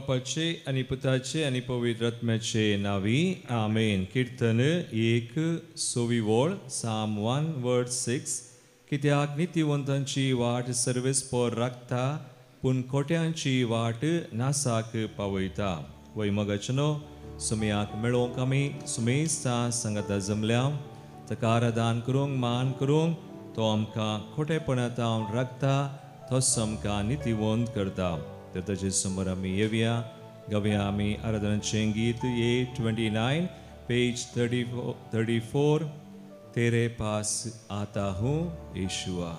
बापाचे आणि पुताचे आणि पवित्र आत्म्याचे नावी आमेन. कीर्तन 1:26 Psalm 1:6 कित्याक नित्यवंतांची वाट सर्वेस्पर राखता पूण खोट्यांची वाट नासाक पावयता. वैमगचनो सुमयाक मेळोवंक आमी सुमेस्ता संगता जमल्या ताका आराधन करूंक मान करूंक तो आमकां खोटेपणांतावन राखता तोच आमकां नित्यवंत करता. तर ताचे समोर आमी येवया गावया आमी आराधनाचें गीत 829 पेज 34 तेरे पास आता हूँ यीशुआ.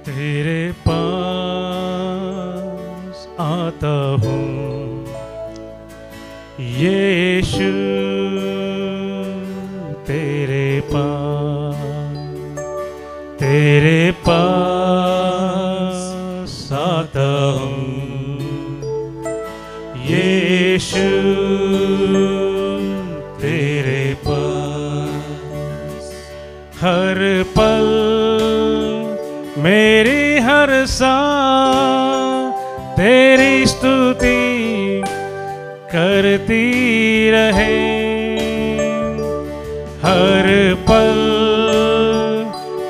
तेरे आता हूँ यीशु तेरे पास आता हूँ यीशु तेरे पास. हर पल मेरी हर सांस तेरी स्तुति करती रहे. हर पल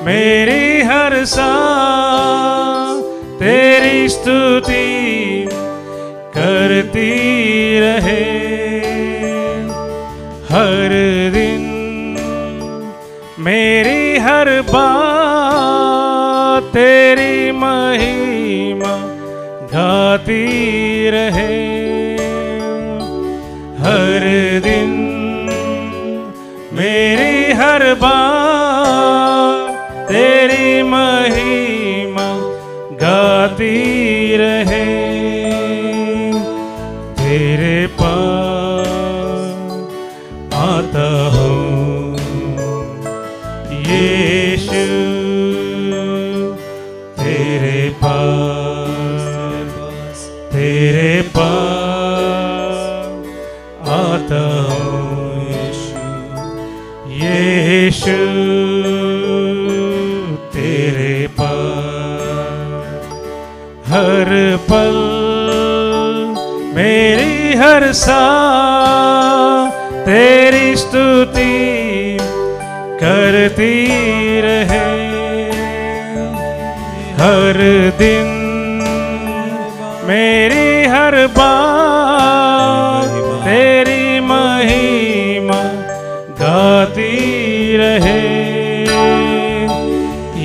मेरी हर सांस तेरी स्तुति करती रहे. हर दिन मेरी हर बात तेरी महिमा गाती रहे. हर दिन मेरी हर बात तेरी महिमा गाती रहे. तेरे पास आता हूँ यीशु तेरे पास आता हूँ यीशु तेरे पास. हर पल मेरी हर सांस तेरी स्तुति करती रहे. हर दिन मेरी हर बात तेरी महिमा गाती रहे.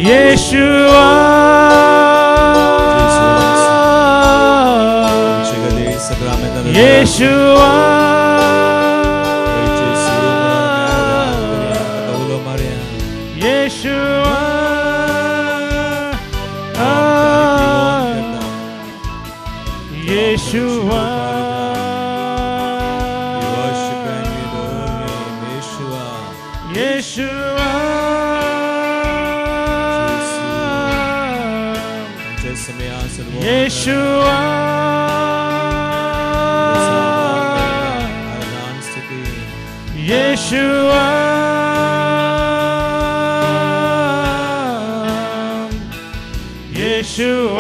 यीशुआ यीशुआ यीशुआ Yeshua, Yeshua, Yeshua, Yeshua,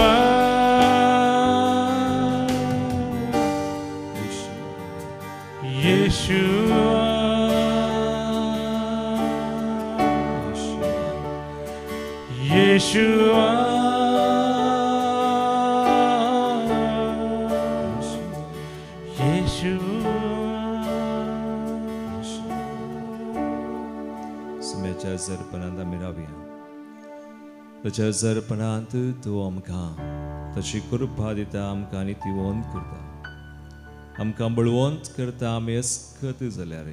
Yeshua. Yeshua, Yeshua. Smecha zarpananda miravia. Tacha zarpanant tu amka. Tachi kurubhadita amka nitivont kurta. Amka Balwant करता आमी अस्कत जाल्यार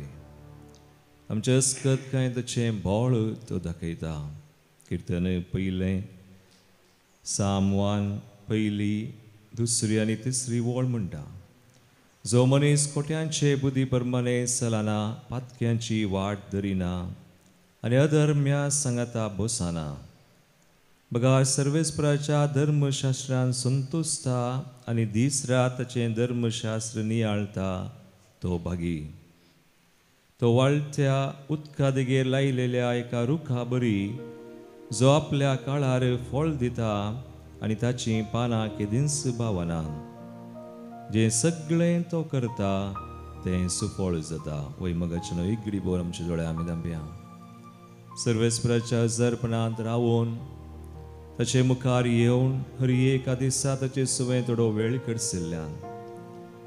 आमचे अस्कत काय ताचे बोळ तो दाखयता. कीर्तन पयलें Psalm 1 पयली दुसरी आनी तिसरी वळ म्हणटा. जो मनीस खोट्यांचे बुद्धी प्रमाणे चलना पातक्यांची वाट धरिना आनी अधर्म्या संगता बसना बघा सर्वेस्पराच्या धर्मशास्त्रान संतुस्ता आणि दीस रातचे धर्मशास्त्र नियाळता तो भागी. तो वाळत्या उदकादेगेर लायलेल्या एका रुखा बरी जो आपल्या काळार फळ दिता आणि ताची पानां केदींच भावना. जे सगळें तो करता तें सुफळ जाता. वैमगाच्या इगडी बोर आमच्या दोळ्या आमी दांबया. सर्वेस्पराच्या अर्पणांत रावून ताचे मुखार येवन हर एका दिसा ताचे सुवें थोडो वेळ करसिल्ल्यान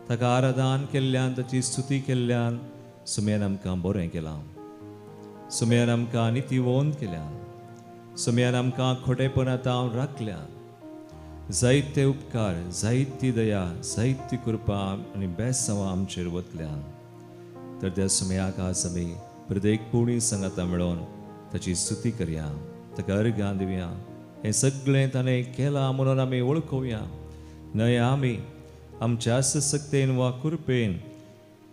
ताका आराधन केल्ल्यान ताची स्तुती केल्ल्यान सुमयान आमकां बरें केलां. सुमयान आमकां नितीवोन केल्यान. सुमयान आमकां खोटेपणांतां राखल्यान. जायते उपकार, जायती दया, जायती कृपा आनी बेसांवां आमचेर वतल्यान. तर त्या सुमयाक आज आमी प्रत्येक पुणी संगाता मेळोन ताची स्तुती करया, ताका अर्गां दिवया. हें सगळें ताणें केलां म्हणून आमी वळखुया. न्हय आमी आमच्या सशक्तेन वा कृपेन,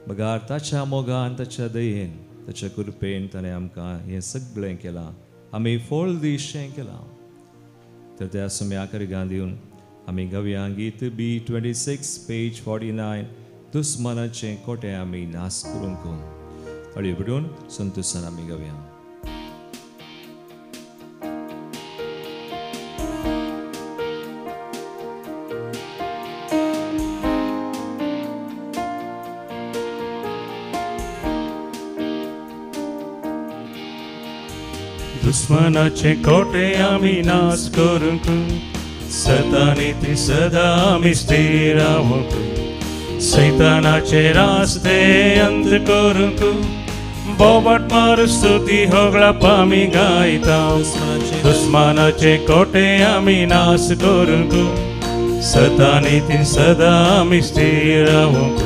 बगार ताच्या मोगान, ताच्या दयेन, ताच्या कृपेन ताणें आमकां हें सगळें केलां. आमी फळ दिवचें केलां. तर त्या सुमयाक अर्गां दिवन आमी गावया गीत B26 पेज 49 दुस्मानाचें कोटें आमी नास करूंक. अळी बिडून संतोशान आमी गावया. दुश्मनाचे कोटे आमी नाश करूंक, सतानीती सदा आमी स्थिर रावूंक. सैतानाचे रास्ते अंत करूंक, बोबाट मार स्तुती होगळाप आमी गायता. दुश्मनाचे कोटे आमी नाश करूंक, सतानीती सदा आमी स्थिर रावूंक.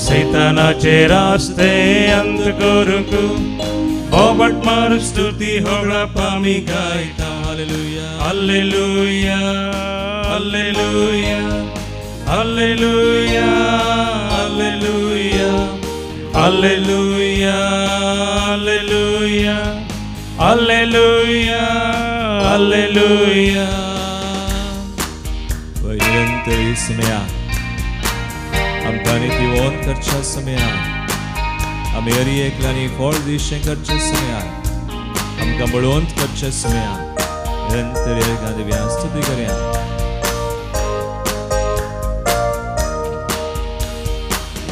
सैतानाचे रास्ते अंत करूंक, बोबाट मार स्तुती होगळाप आमी गायता. Hallelujah, hallelujah, hallelujah, hallelujah, hallelujah, hallelujah, hallelujah, hallelujah. निरंतर सुमया आमकां नितीवोन करच्या सुमयान आमी हरी एकल्यानी फळ दिवचें करचे सुमयान आमकां बळोवंत करचे सुमयान निरंतर अर्गां दिवया, स्तुती करया.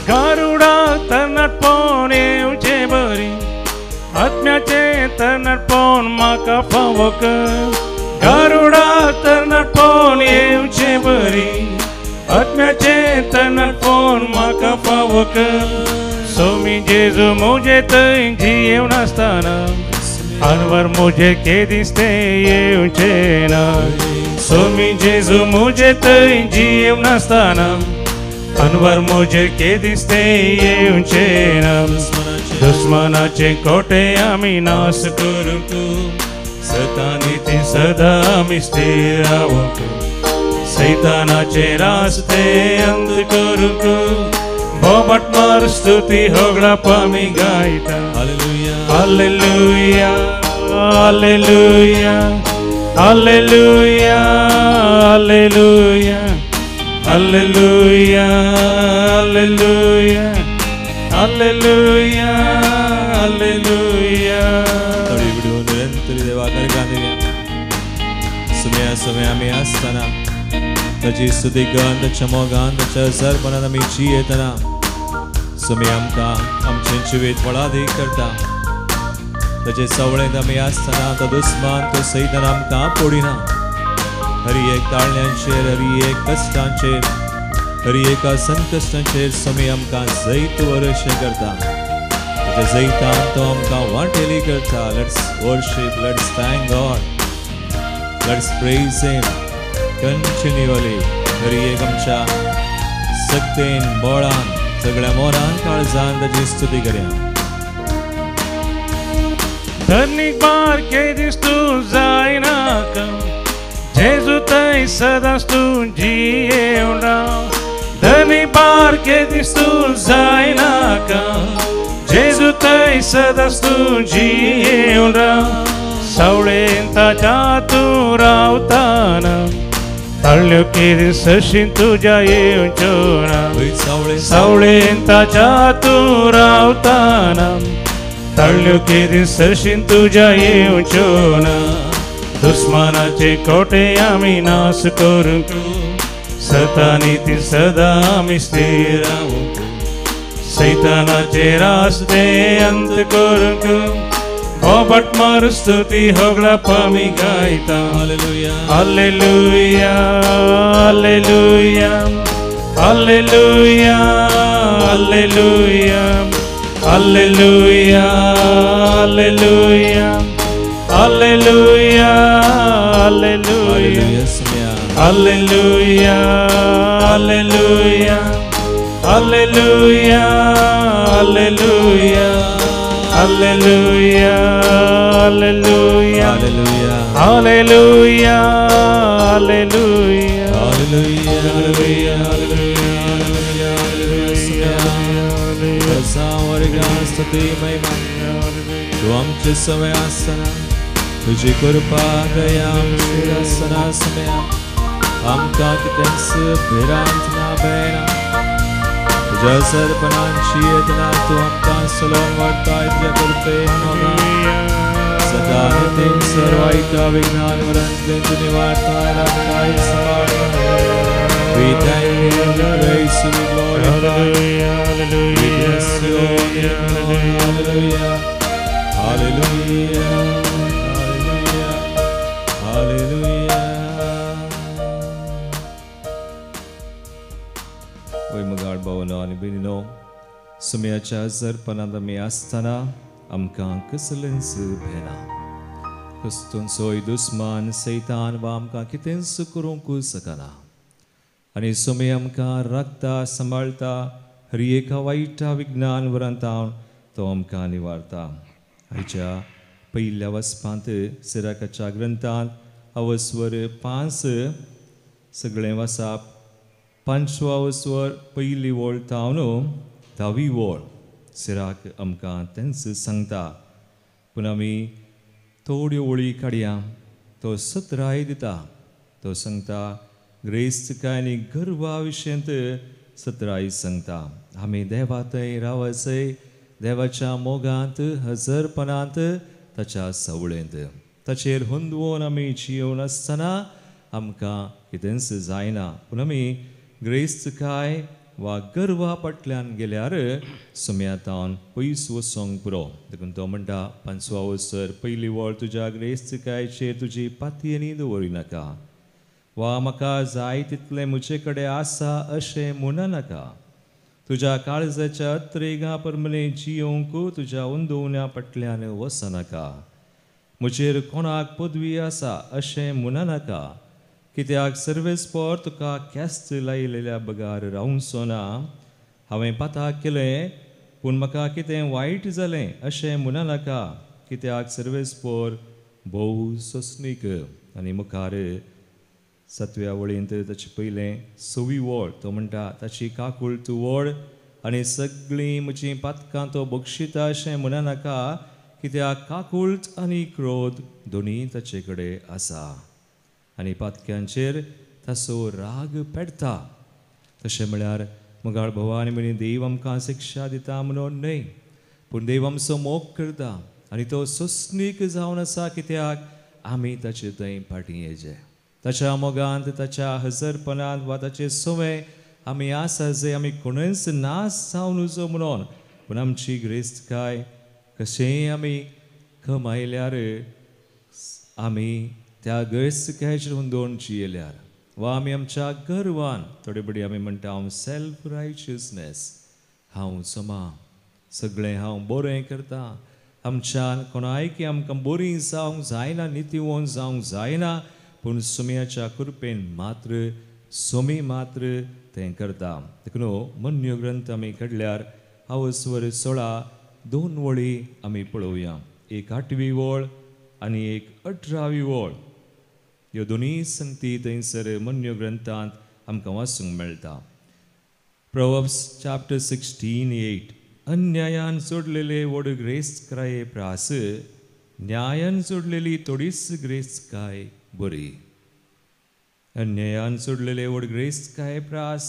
गारुडा तरणाटपण येवचे बरी, आत्म्याचे तरणाटपण म्हाका फावो कर. गारुडा तरणाटपण येवचे बरी, आत्म्याचे तरणाटपण म्हाका फावो कर. सोमी जेजू मुझे थंय जियेव नासतना, अनवर मुझे केदीस ते येवचे ना. सोमी जेजू मुझे थंय जियेव नासतना, अनवर मुझे केदीस ते येवचे ना. दुश्मनाचे कोटे आमी नाश करूंक, सतानीती सदा आमी स्थिर रावूंक. सैतानाचे रास्ते अंत करूंक, बोबाट मार स्तुती होगळाप आमी गायता. Hallelujah, hallelujah, hallelujah, hallelujah, hallelujah, hallelujah, hallelujah, hallelujah, hallelujah. तळी बिडून निरंतर देवाक अर्गां दिवया. सुमया सुमया आमी आसतना ताची स्तुती गान, ताच्या मोगान, ताच्या सरपणान आमी जियेतना सुमी आमकां आमचें जिवीत व्हडादीक करता. ताचे सवळेंत आमी आसतना तो दुस्मान, तो सैतान आमकां पडिना. हरी एक ताळण्यांचेर, हरी एक कश्टांचेर, हरी एका संकश्टांचेर सुमी आमकां जैत वरशें करता. ताच्या जैतान तो आमकां वांटेली करता. Let's worship, let's thank God, let's praise him continuously. हरी एक आमच्या सक्तेन, बोळान, सगळ्या मोरान, काळजान ताची स्तुती करया. धर्नीक बार केदीस तूं जायनाका, जेजू थंय सदांच तूं जियेव राव. धर्नीक बार केदीस तूं जायनाका, जेजू थंय सदांच तूं जियेव राव. सावळेन ताच्या तूं रावताना ताळ्यो केरी सशीन तुज्या येवच्यो ना सावळेन ताच्या तूं रावताना ताळ्यो केरी सशीन तुज्या येवच्यो ना दुस्मानाचे कोटे आमी नाश करूंक सतानी ती सदा आमी स्थिर रावूंक सैतानाचे रास्ते अंत करूंक ओबट मार स्तुती होगळा पामी गायता hallelujah hallelujah hallelujah hallelujah hallelujah hallelujah hallelujah hallelujah hallelujah hallelujah hallelujah hallelujah hallelujah hallelujah hallelujah तू आमचे समय आसना तुझी कृपा दया आमच्या समया आमकां कितेंच भिरांत ना बेना तुझ्या सरपणांची येतना तू आमकां सलोन वाडटाय तुज्या कृपेन मोगा सदा नितीन सर्वायका विज्ञान वरंत तू निवारताय राखताय सांबाळ We thank you, we praise you, we glorify you, we bless your name, hallelujah, hallelujah, hallelujah, hallelujah. Oy magad bavana ani binino sumyacha zarpananda me astana amkan kasalens bhena kustun soy dusman satan wa amkan kitens kurunku sakana आणि सुमे आमकां राखता सांबाळटा हर एका वायटा विज्ञान वरांतावन तो आमकां निवारता हाच्या पयल्या वसपांत सिराकाच्या ग्रंथांत अवस्वर 5 सगळें वसाप 5वा अवस्वर पयली वळ तावन 10वी वळ सिराक आमकां तेंच सांगता पूण आमी थोड्यो वळी काडया तो 17 दिता तो सांगता ग्रेस्तकानी गर्वा विशयंत 17 सांगता आमी देवा थंय रावसय देवाच्या मोगांत हजरपणांत ताच्या सवळेंत ताचेर हुंदवून आमी जियोन आसतना आमकां कितेंच जायना पूण आमी ग्रेस्तकाय वा गर्वा फाटल्यान गेल्यार सुम्यातावन पयस वचोंक पुरो देखून तो म्हणटा 5वा अवसर पयली वळ तुज्या ग्रेस्तकायचेर तुजी पातयेनी दवरिनाका वा म्हाका जाय तितलें म्हजे कडेन आसा अशें म्हणनाका तुज्या काळजाच्या त्रेगा प्रमाणे जियोंक तुज्या हुंदोवण्या फाटल्यान वचनाका म्हजेर कोणाक पदवी आसा अशें म्हणनाका कित्याक सर्वेस्पर तुका क्यास्त लायलेल्या बगार रावचो ना हांवें पाताक केलें पूण म्हाका कितें वायट जालें अशें म्हणनाका कित्याक सर्वेस्पर भोव सोंसणीक आनी मुखार 7व्या वळींत ताचे पयलें 6वी वळ तो म्हणटा ताची काकूळ तूं व्हड आनी सगळीं म्हजीं पातकां तो बक्षिता अशें म्हणनाका कित्याक काकूळट आनी क्रोध दोनी ताचे कडेन आसा आनी पातक्यांचेर ताचो राग पेडटा तशें म्हळ्यार मोगाळ भवानी म्हणी देव आमकां शिक्षा दिता म्हणून न्हय पूण देव आमचो मोग करता आनी तो सोंसणीक जावन आसा कित्याक आमी ताचे थंय फाटीं येजे ताच्या मोगांत ताच्या हजरपणांत वा ताचे सवय आमी आसा जे आमी कोणूच नास जावन उजो म्हणून पूण आमची ग्रेस्तकाय कशेंय आमी कमायल्यार आमी त्या ग्रेस्तकायचेर हुंदोवन जियेल्यार वा आमी आमच्या गर्वान थोडे बडी आमी म्हणटा हांव सेल्फ रायचियसनेस हांव समा सगळें हांव बरें करता आमच्यान कोणायकी आमकां बरीं जावंक जायना नितीवंत जावंक जायना पूण सुम्याच्या कृपेन मात्र सोमी मात्र तें करता देखून मन्य ग्रंथ आमी काडल्यार अवस्वर 16 2 वळी आमी पळोवया एक 8वी वळ आनी एक 18वी वळ ह्यो दोनी संगती थंयसर मन्य ग्रंथांत आमकां वाचूंक मेळटा Proverbs chapter 16:8 अन्यायान जोडलेले वड ग्रेस्त क्राये प्रास न्यायान सोडलेली थोडीच ग्रेस काय बरी, अन्यायान सोडलेले वड ग्रेस काय प्रास,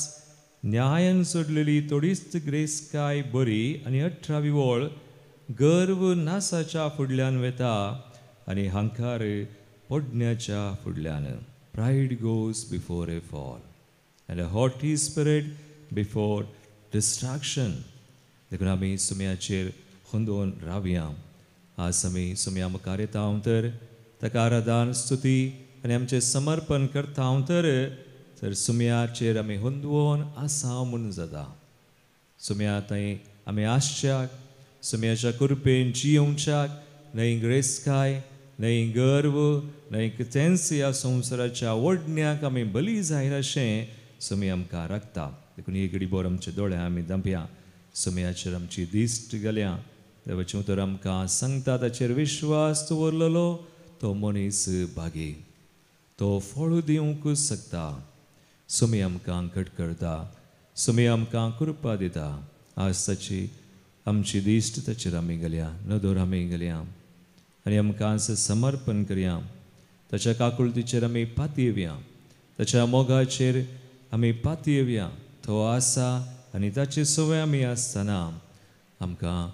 न्यायान सोडलेली थोडीच ग्रेस काय बरी. आनी 18वी ओळ, गर्व नासाच्या फुडल्यान वेता आनी हंकार पडण्याच्या फुडल्यान. Pride goes before a fall and a haughty spirit before distraction. देखून आमी सुमयाचेर हुंदोवन रावया. आज आमी सुमया मुखार येता तर ताका आराधन स्तुती आनी आमचें समर्पण करता तर सुमयाचेर आमी हुंदोवन आसा म्हूण जाता. सुमया थंय आमी आसच्याक, सुमयाच्या कृपेन जियोवच्याक, न्हय ग्रेसकाय, न्हय गर्व, न्हय कितेंच ह्या संवसाराच्या ओडण्याक आमी बली जायना अशें सुमी आमकां राखता. देखून ही घडीभर आमचे दोळे आमी धांपया, सुमयाचेर आमची दिश्ट घालया. देवाचें उतर आमकां सांगता ताचेर विश्वास दवरलेलो तो मनीस भागी, तो फळ दिवंक शकता. सुमी आमकां घट करता, सुमी आमकां कृपा दिता. आज ताची आमची दिश्ट ताचेर आमी घालया, नदर आमी घालया आनी आमकां समर्पण करया. ताच्या काकुळतीचेर आमी पातयेवया, ताच्या मोगाचेर आमी पातयेवया. तो आसा आनी ताची सवय आमी आसतना आमकां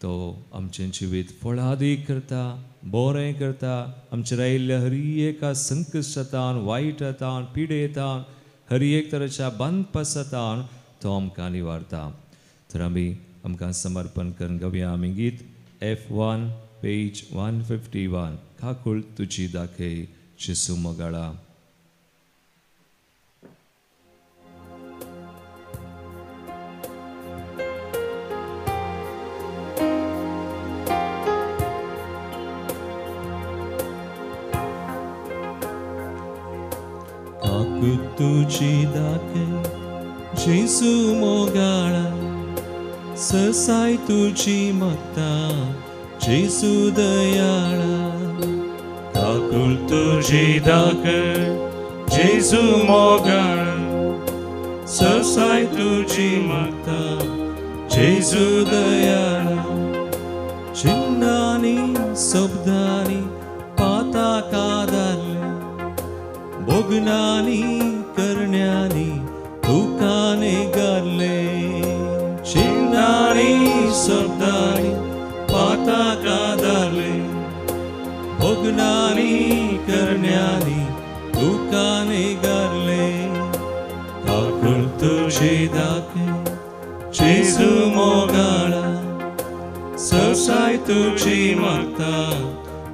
तो आमचें जिवीत फळादीक करता, बरें करता. आमचेर आयिल्ल्या हर एका संकश्टांत, वायटांत, पिडेंतान, हर एक तरेच्या बांदपासांत तो आमकां निवारता. तर आमी आमकां समर्पण करून गावया आमी गीत F1 पेज 151. काकुळ तुजी दाखय जेसू मोगाळा. काकुळ तुजी दाखय जेसू मोगाळा, ससाय तुजी मागता जेसू दयाळा. काकुळ तुजी दाखय जेसू मोगाळा, ससाय तुजी मागता जेसू दयाळा. चिन्नांनी शब्दांनी पाता कादारले, बोगनांनी करण्यांनी तुकाने गारले. चिन्नांनी शब्दांनी पाता कादारले, बोगनांनी करण्यांनी तुकाने गारले. काकुळ तुजी दाखय जेसू मोगाळा, ससाय तुजी मागता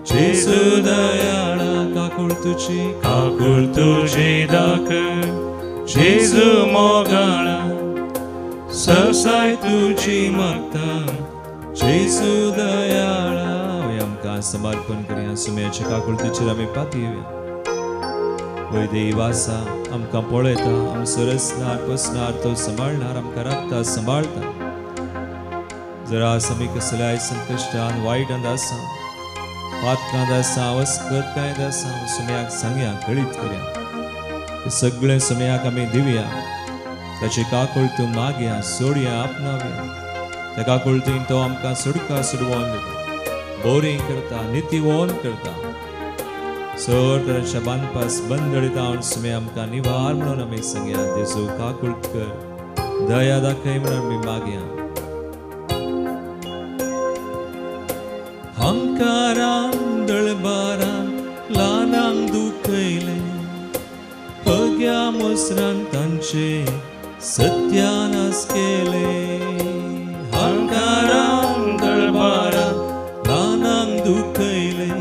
जेसू दयाळा. काकुळ तुजी दाखय जेसू मोगाळा, ससाय तुजी मागता जेसू दयाळा. आमकां समर्पण करया, सुमयाच्या काकुळतीचेर आमी पातयेवया. वय देव आसा, आमकां पळयता, आमचो रचणार बसणार तो सांबाळणार, आमकां राखता सांबाळता. जर आज आमी कसल्याय संकश्टान वायटांत आसा, पातकांत आसा, वस्कतकायेंत आसा, सुमयाक सांगया, कळीत करया. सगळें सुमयाक आमी दिवया. ताची काकुळत मागया, सोडया, आपणावया. त्या काकुळतीन तो आमकां सुडका सुडवून दिता, बोरीं करता, नितीवोन करता. सर तरेच्या बांदपास बंदडिता सुमे आमकां निवार म्हणून आमी सांगया. देजू काकुळत कर, दया दाखय म्हणून आमी मागया. हंकारान दळबारान ल्हानांक दुखयले, पग्या मोसरान तांचे सत्यानास केले. हंकारान दळबारान ल्हानांक दुखयले,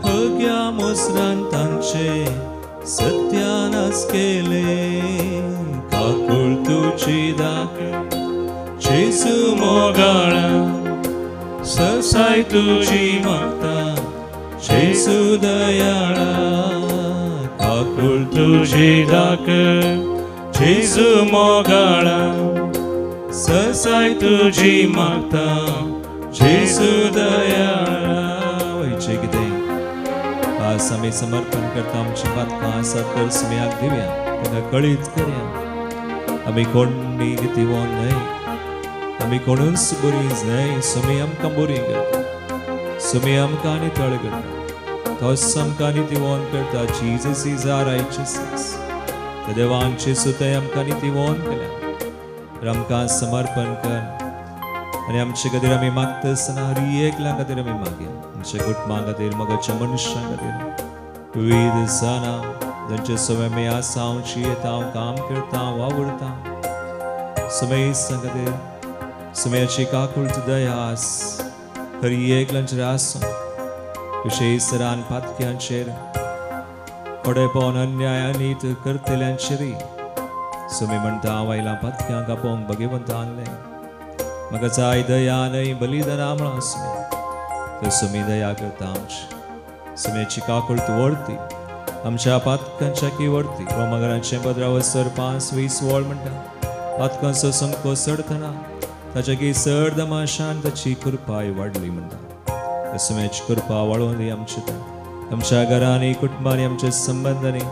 पग्या मोसरान तांचे सत्यानास केले. काकुळ तुजी दाखय जेसू मोगाळा, ससाय तुजी मागता जेसू दयाळा. काकुळ तुजी दाखय जेसू मोगाळा, ससाय तुजी मागता जेसू दयाळा. वयचे कितें आज आमी समर्पण करता, आमची बातकां आसात तर सुमयाक दिवया, ताका कळीत करया. आमी कोणी नितीवोन न्हय, आमी कोणूच बरीं न्हय, सुमी आमकां बरीं करता. सुमे आमकां नितळ करता तोच आमकां नितीवोन करता जीसस इज आवर रायचियसनेस त्या देवांचे सुतय आमकां नितीवोन केल्या आमकां समर्पण कर आनी आमचे खातीर आमी मागता आसतना हर एकल्या खातीर आमी मागया आमच्या कुटुंबा खातीर मोगाच्या मनशां खातीर विविध जाणां जांचे सवय आमी आसा हांव जियेता हांव काम करता वावुरता समेस्तां खातीर समेची काकुळट दयास हर एकल्याचेर आसूं विशेश तरान पातक्यांचेर कोडेपण अन्याय अनीत करतल्यांचेरय समे म्हणटा हांव आयलां पातक्यां कापोवंक भगवंत आणलें म्हाका जाय दया न्हय बलिदाना म्हणून समे समी दया करता आमची समेची काकुळट व्हरती आमच्या पातकांच्या की व्हरती रोमागरांचे 15:5-20 वळ म्हणटा पातकांचो समको सडतना ताच्या की सड दमाशान ताची कृपाय वाडली म्हणटा समेची कृपा वाडोवन दी आमच्या घरांनी कुटुंबांनी आमच्या संबंधांनी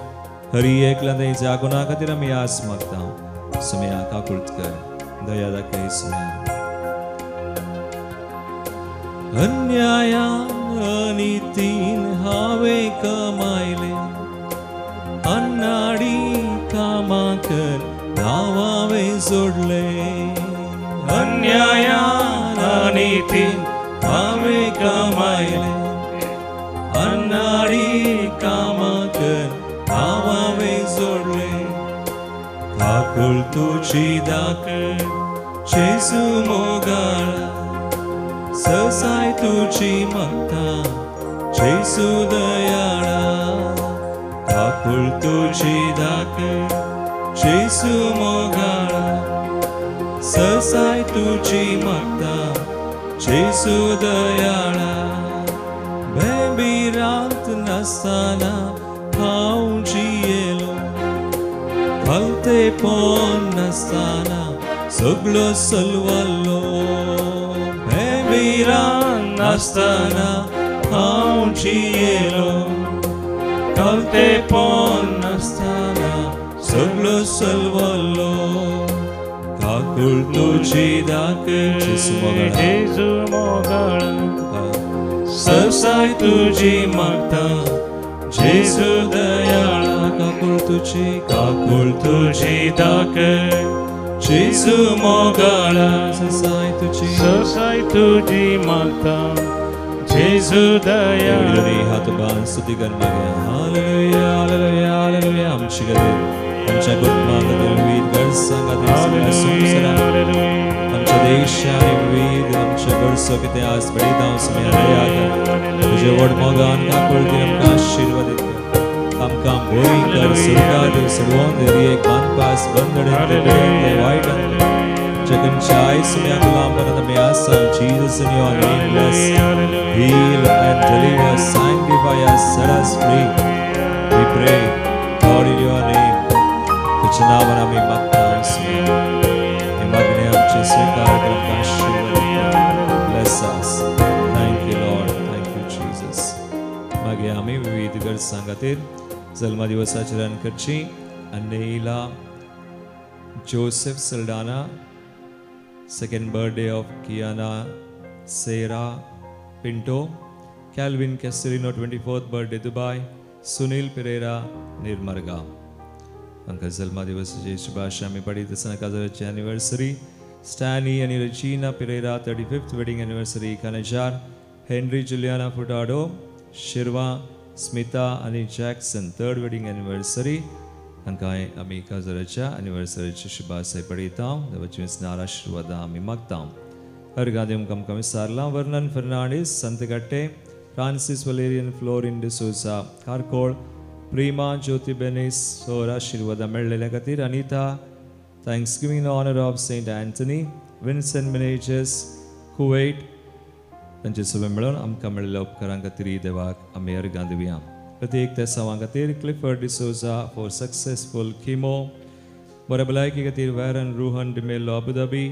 हर एकल्या जागोना खातीर आमी आस मागता समेया काकुळट कर दया दाखय समेया अन्यायान अनितीन हांवें कमायले अन्नाडी कामाकर नांव हांवें जोडले अन्यायान अनितीन हांवें कमायले अन्नाडी कामाकर नांव हांवें जोडले काकुळट तुजी दाखय जेजू मोगाळा ससाय तुजी मागता जेजू दयाळा काकुळट तुजी दाखय जेजू मोगाळा ससाय तुजी मागता जेजू दयाळा बेबिरांत नासतना हांव जियेलो भलतेपण नासतना सगळो चलवल्लो बेबिरांत नासतना हांव जियेलो भलतेपण नासतना सगळो चलवल्लो काकुळट तुजी दाखय जेजू मोगाळा ससाय तुजी मागता जेजू दयाळा काकुळट तुजी दाखय जेजू मोगाळा ससाय तुजी मागता जेजू दयाळा हात बांद स्तुती कर मागया हालेलुया हालेलुया हालेलुया आमची खातीर आमच्या कुटुंबा खातीर विविध गरजां खातीर संवसारांत आमच्या देशांनी विविध आमच्या गरजो कितें आस बळीदांव समेया दया कर तुजे व्हड मोगान काकुळटीन आमकां आशिर्वादीत कर आमकां बरी कर सुरगार सडवोन दरी एक बांदपास बंदडे वायट जगनच्या आयस समेयाक लांबन आमी आसा Jesus in your name bless heal and deliver sanctify us set us free we pray God in your name तुझ्या नावान आमी मागता हे मागणे आमचे स्वीकार कर आमकां आशिर्वाद bless us thank you Lord thank you Jesus मागीर आमी विविध गरजां खातीर जल्मा दिवसाची रान करची अनेला Joseph Saldanha second birthday of Kiana Sarah Pinto Calvin Castellino 24th birthday Dubai Sunil Pereira Nirmarga अंका जल्मा दिवसाची शुभाशा आमी पळयत आसतना काजराची एनिवर्सरी स्टॅनी आनी Regina Pereira 35th wedding anniversary कानेजार हेनरी जुलियाना फुटाडो शिरवा स्मिता आनी जॅक्सन 3rd wedding anniversary हांकां आमी काजराच्या एनिवर्सरीची शुभाशय पळयता देवाची स्नार आशिर्वाद आमी मागता अर्गादेम आमकां विचारला वर्णन फर्नांडीस संतगट्टे Francis Valerian Florine D'Souza Karkal Prima Jyothi बेनिस सोर आशिर्वाद मेळ्ळेल्या खातीर Anita thanksgiving honour of saint Anthony Vincent managers Kuwait तांचे सगळे मेळून आमकां मेळिल्ल्या उपकारां खातीर देवाक आमी अर्गां दिवया प्रत्येक त्या सवां खातीर क्लिफर्ड डिसोजा फॉर सक्सेसफुल किमो बऱ्या भलायकी खातीर वॅरन रुहन डिमेलो अबुधाबी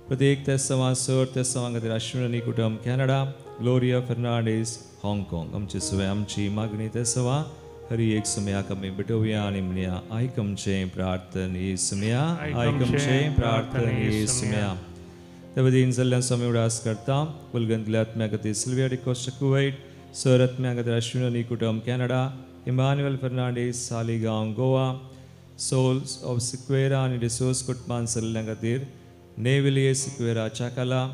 प्रत्येक त्या सवां सर त्या सवां खातीर अश्विनी कुटुंब कॅनडा ग्लोरिया फर्नांडीस हाँगकाँग आमचे सवय आमची मागणी त्या सवां हरी एक सुमयाक आमी भेटोवया आनी म्हणया आयकमचें प्रार्थन येसुमया आयकमचें प्रार्थन येसुमया Tevadin Zallan Samuras Karta, Bulgandlat Magati Sylvia de Costa Kuwait, Surat Magadra Shunani Kutam Canada, Emmanuel Fernandez Saligaon Goa, Souls of Sequera and Resource Kutman Salangatir, Nevilia Sequera Chakala,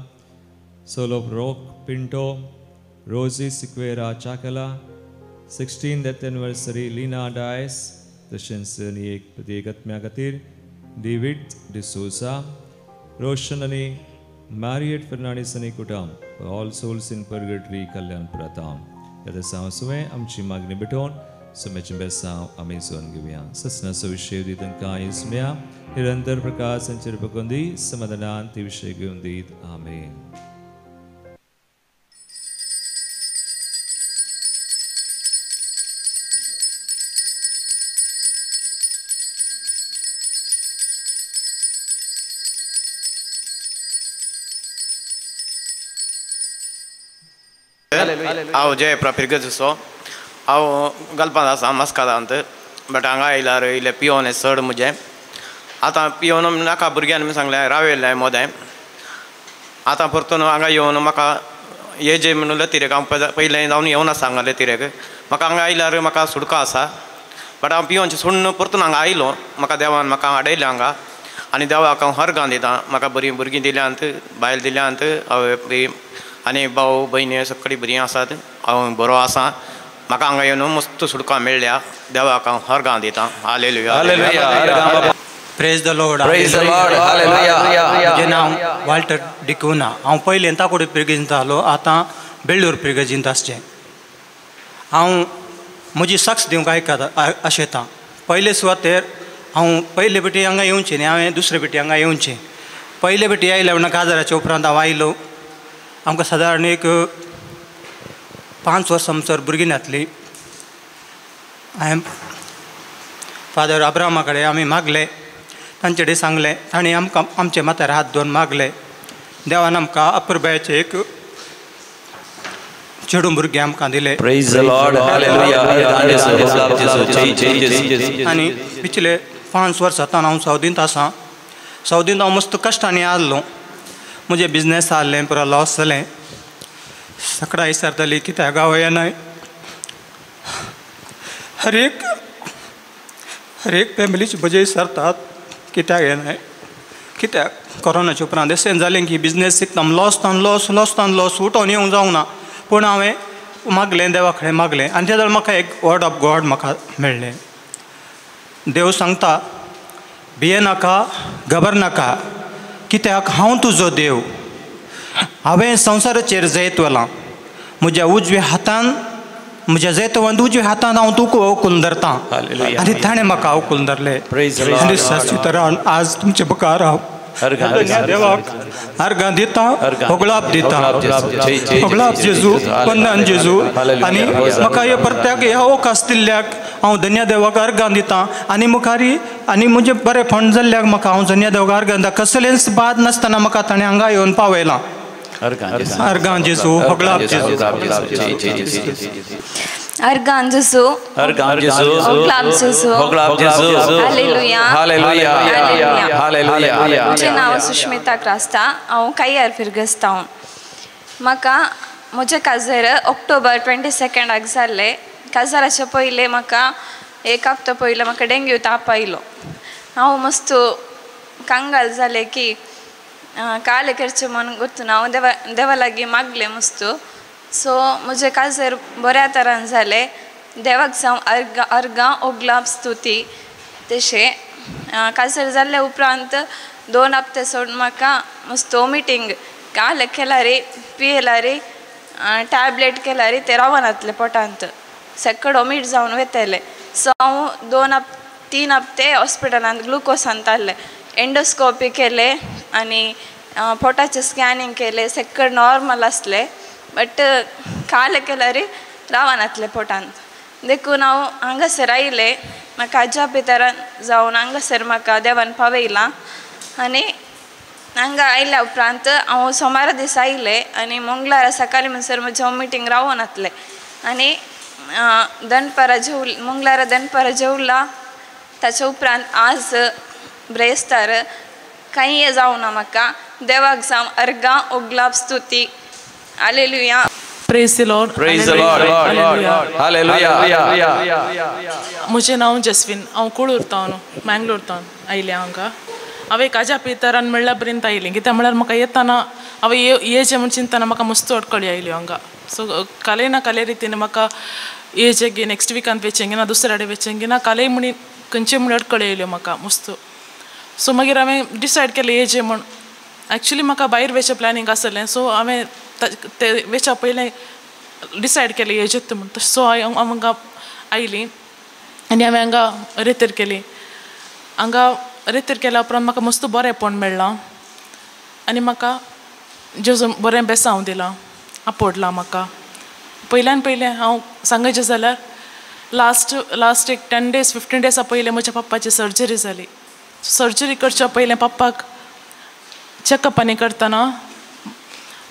Soul of Rock Pinto, Rosie Sequera Chakala, 16th death anniversary Lina Dias, Dashansani Pradegat Magatir, David D'Souza, Roshanani, Marriott Fernandez Ani Kutam, all souls in purgatory Kalyan Pratam. Yada Samsume, Amchi Magni Beton, Sumechim Besa, Amazon Givia, Sasna Suvishev Ditanka Ismia, Hirandar Prakas and Chirpakundi, Samadanan Tivishegundit. Amen. आओ जय प्रफिर्गज so आओ गल्पा सा मस्कादांत but हांगा आयल्यार इले peon चड मुजे आतां peon नाका भुरग्यान मी सांगलें रावयलें मोदें आतां परतून हांगा येवन म्हाका हे जे म्हणून लतिरेक हांव पयलें जावन येवं ना सांगा लतिरेक म्हाका हांगा आयल्यार म्हाका सुडको आसा बट हांव पियोनचें सोडून परतून हांगा आयलो म्हाका देवान म्हाका हाडयलें हांगा आनी देवाक हांव हरगां दितां म्हाका बरीं भुरगीं दिल्यांत बायल दिल्यांत हांवें आनी भाऊ भयणी सगळीं बरीं आसात हांव बरो आसा म्हाका हांगा येवन मस्त सुडको मेळ्ळ्या देवाक हांव हरगां दितां hallelujah praise the Lord praise the Lord hallelujah म्हजें नांव वाल्टर डिकोना हांव पयलें ताकोडे पिरगेजिंतालो आतां बेळ्ळूर पिरगेजिंत आसचें हांव म्हजी सक्स दिवंक आशेतां पयले सुवातेर हांव पयले बेटी हांगा येवचें न्ही हांवें दुसरे बेटी हांगा येवचें पयले बेटी आयल्या म्हणून काजाराच्या उपरांत हांव आयलो आमकां सादारण एक 5 वर्सां भितर भुरगीं जातलीं हांवें फादर अब्राहमा कडेन आमी मागलें तांचे कडेन सांगलें ताणें आमकां आमचे माथ्यार हात दवरून मागलें देवान आमकां अपुरबायेचें एक चेडूं भुरगें आमकां दिलें आनी पिछले 5 वर्सां हांव सावदींत आसां सावदींत हांव मस्त कश्टांनी आसलो मुझे बिजनेस आसलें पुरो लॉस जालें सकाळीं विचारताली कित्याक गांव येनाय हर एक फॅमिलीचे म्हजे विचारतात कित्याक येनाय कित्याक कोरोनाच्या उपरांत अशें जालें की बिजनेस एकदम लॉस उठोन येवंक जावंक ना पूण हांवें मागलें देवा कडेन मागलें आनी त्या म्हाका एक वर्ड ऑफ गॉड म्हाका मेळ्ळें देव सांगता भिये नाका घबरनाका कित्याक हांव तुजो देव हांवें संवसाराचेर जैतवलां म्हज्या उजव्या हातान म्हज्या जैतवंत उजव्या हातान हांव तुका ओकून धरतां आनी ताणें म्हाका ओकून धरलें आनी सारकी तरान आज तुमचे मुखार हांव देवाक अर्घां दितां होगळाप दितां होगळाप जेजू वंदन जेजू आनी म्हाका हे प्रत्येक ह्या अवकाश दिल्ल्याक हांव धन्य देवाक अर्घां दितां आनी मुखारी आनी म्हजें बरें फंड जाल्ल्याक म्हाका हांव धन्य देवाक अर्घां दितां कसलेंच बाद नासतना म्हाका ताणें हांगा येवन पावयलां अर्घां जेजू होगळाप जेजू अर्घां जेजू होगळाप जेजू हालेलुया हालेलुया म्हजें नांव सुष्मिता क्रास्ता हांव कायार फिरगस्तांव म्हाका म्हजें काजार ऑक्टोबर 22 जाल्लें काजाराच्या पयलें म्हाका 1 हप्तो पयलो म्हाका डेंग्यू ताप आयलो हांव मस्त कांगाल जालें की काले करचें म्हणून गुर्तून हांव देवा लागीं मागलें मस्त सो म्हजें काजार बऱ्या तरान जालें देवाक जावं अर्घां ओगलाप स्तुती तशें काजार जाल्ल्या उपरांत 2 हप्ते सोडून म्हाका मस्त वॉमिटींग काले केल्यार पियेल्यार टॅबलेट केल्यार ते रावनातले पोटांत सकड वॉमिट जावन वयतलें सो हांव 3 हप्ते हॉस्पिटलांत ग्लुकोज सांतालें एंडोस्कोपी केले आनी पोटाचें स्कॅनिंग केलें सकड नॉर्मल आसलें बट काले केल्यार रावनातलें पोटांत देखून हांव हांगासर आयलें म्हाका हाज्या भितरान जावन हांगासर म्हाका देवान पावयलां आनी हांगा आयल्या उपरांत हांव सोमारा दीस आयलें आनी मंगळारा सकाळीं म्हणसर म्हजें वॉमिटींग रावनातलें आनी मंगळारा दनपारा जेवला ताच्या उपरांत आज ब्रेस्तार काही जावना म्हाका देवाक जावं अर्गां ओगलाप स्तुती hallelujah. Praise the Lord. Praise the Lord. Hallelujah. म्हजें नांव जस्वीन. हांव कोळूरतावन मँगलोरतावन आयलें हांगा. हांवें काज्या पितरान म्हणल्या पर्यंत आयलें कित्याक म्हळ्यार म्हाका येताना हांवें येजें म्हण चिंतना म्हाका मस्त अडकळी आयल्यो हांगा. सो काले ना काले रितीन म्हाका येजेक गे नेक्स्ट विकांत वेचेंगे ना दुसऱ्या कडेन वेचेंगे ना काले म्हणी खंयचे म्हण अडकळी आयल्यो म्हाका मस्त. सो मागीर हांवें डिसायड केलें येजें म्हण. एक्चुली म्हाका भायर वेचें प्लॅनिंग आसलें सो हांवें ते वेच्या पयलें डिसायड केलें येजेत म्हण. सो हांगा आयलीं आनी हांवें हांगा रेतेर केली. हांगा रेतेर केल्या उपरांत म्हाका मस्त बरेंपण मेळ्ळां आनी म्हाका जेजून बरें बेसांव दिलां आपडलां म्हाका. पयल्यान पयलें हांव सांगचें जाल्यार लास्ट एक 10 days 15 days पयलें म्हज्या पप्पाची सर्जरी जाली. सर्जरी करच्या पयलें पप्पाक चॅकअप आनी करतना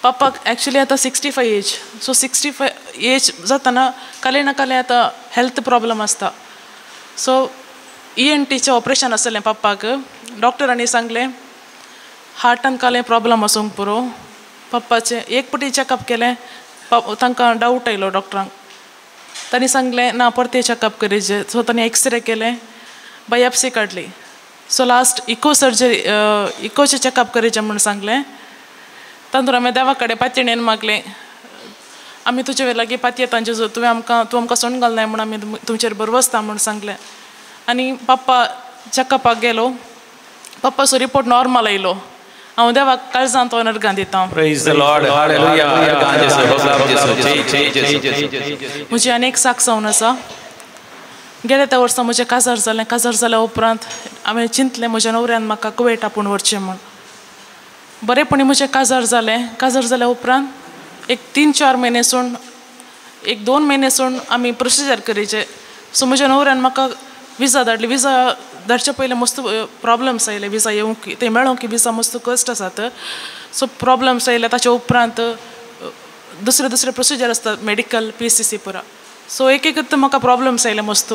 पप्पाक एक्चुली आतां 65 एज. सो 65 एज जातना काले ना काले आतां हेल्थ प्रॉब्लम आसता. सो ENTचें ऑपरेशन आसलें पप्पाक. डॉक्टरांनी सांगलें हार्टान काले प्रॉब्लम आसूंक पुरो. पप्पाचें एक पटी चॅकअप केलें तांकां डावट आयलो डॉक्टरांक. तांणी सांगलें ना परते चॅकअप करीचे. सो तांणी एक्सरे केलें बायोप्सी काडली. सो लास्ट इकोचें चॅकअप करीचें म्हूण सांगलें. तांतूर हांवें देवा कडेन पातयेन मागलें आमी तुजे लागीं पातयेता जेजू तूं आमकां सोंड घालनाय म्हूण आमी तुमचेर बरवसता म्हूण सांगलें. आनी पप्पा चॅकअपाक गेलो. पप्पाचो रिपोर्ट नॉर्मल आयलो. हांव देवाक काळजांत तो अर्गां दितां. Praise the Lord. Hallelujah. म्हजी आनी एक साक जावन आसा. गेल्या त्या वर्सा म्हजें काजार जाल्या उपरांत हांवें चिंतलें म्हज्या नवऱ्यान म्हाका कुवेट आपूण व्हरचें म्हूण. बरेपणी म्हजें काजार जाल्या उपरांत एक 3-4 म्हयने सून 1-2 म्हयने सून आमी प्रोसिजर करीचे. सो म्हज्या नवऱ्यान म्हाका विजा धाडली. विजा धाडचे पयलें मस्त प्रॉब्लम्स आयले विजा येवंक ते मेळोंक विजा मस्त कश्ट आसात. सो प्रॉब्लम्स आयले ताच्या उपरांत दुसरे प्रोसिजर आसतात मेडिकल PCC पुरा. सो एक म्हाका प्रॉब्लम्स आयले मस्त.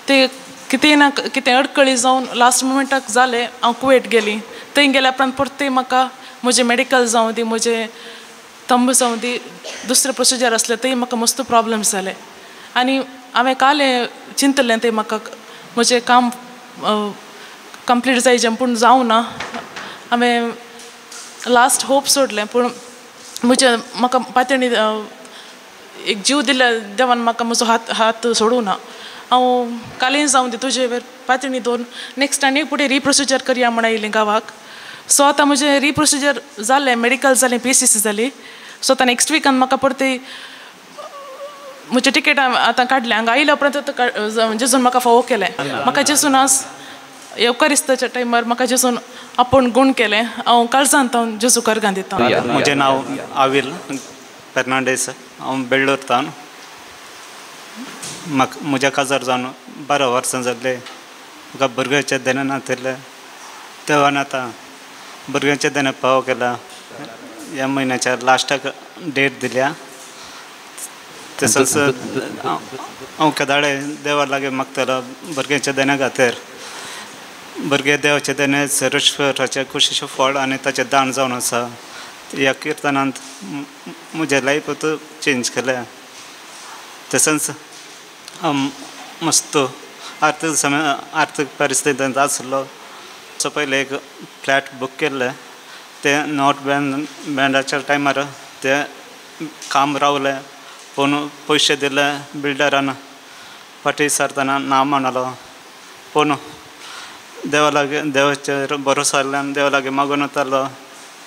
ते कितें ना कितें अडकळी जावन लास्ट मोमेंटाक जालें हांव कुवेट गेली. थंय गेल्या उपरांत परते म्हाका म्हजें मेडिकल जावं दी म्हजें थंब जावं दी दुसरे प्रोसिजर आसले थंय म्हाका मस्त प्रॉब्लम्स जाले. आनी हांवें कालें चिंतलें तें म्हाका म्हजें काम कंप्लीट जायचें पूण जावं ना. हांवें लास्ट होप सोडलें पूण म्हाका पातयणी एक जीव दिल्या देवान म्हाका म्हजो हात सोडूं ना. हांव कालीन जावं दी तुजे वेर पातयणी दवरून नेक्स्ट आनी फुडें रिप्रोसिजर करया म्हण आयलें गांवाक. सो आतां म्हजें रिप्रोसिजर जालें मेडिकल जालें PCC जाली. सो आतां नेक्स्ट विकान म्हाका परते म्हजें टिकेट आतां काडलें. हांगा आयल्या उपरांत जेजून म्हाका फावो केलें. म्हाका जेजून आज येवकारिस्ताच्या टायमार म्हाका जेजून आपूण गूण केलें. हांव काळजांत हांव जेजूक अर्गां दितां. म्हजें नांव आविल फेर्नांडीस. हांव बेळ्ळूरतावन. म्हाका म्हज्या काजार जावन 12 वर्सां जाल्लीं. म्हाका भुरग्याचें देणें नातिल्लें. देवान आतां भुरग्याचें देणें फावो केला. ह्या म्हयन्याच्या लास्टाक डेट दिल्या. तसोच हांव केदाळे देवा लागीं मागतलो भुरग्याच्या देण्या खातीर. भुरगे देवाचें देणें सर्वेश्वराचें खुशीचें फळ आनी ताचें दान जावन आसा. ह्या किर्तनांत म्हजें लायफूच चेंज केलें. तसोच हांव मस्त आर्थीक परिस्थितींत आसलो. सो पयलें एक फ्लॅट बूक केल्लें. तें नॉर्थ बँडाच्या टायमार तें काम रावलें पूण पयशे दिले बिल्डरान. फाटीं सरतना ना म्हणलो पूण देवा लागीं देवाचेर भरोसा आयल्यान देवा लागीं मागून वतालो.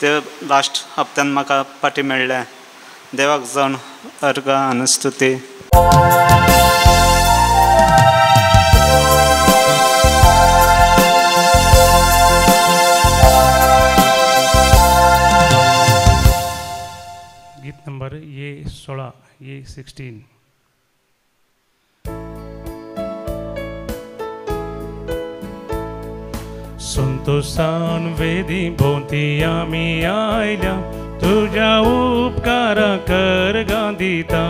ते लास्ट हप्त्यान म्हाका फाटीं मेळ्ळें. देवाक जावन अर्गां आनी स्तुती. गीत नंबर A16 A16. संतोषान वेदी भोवती आमी आयल्या तुज्या उपकारा अर्गां दिता.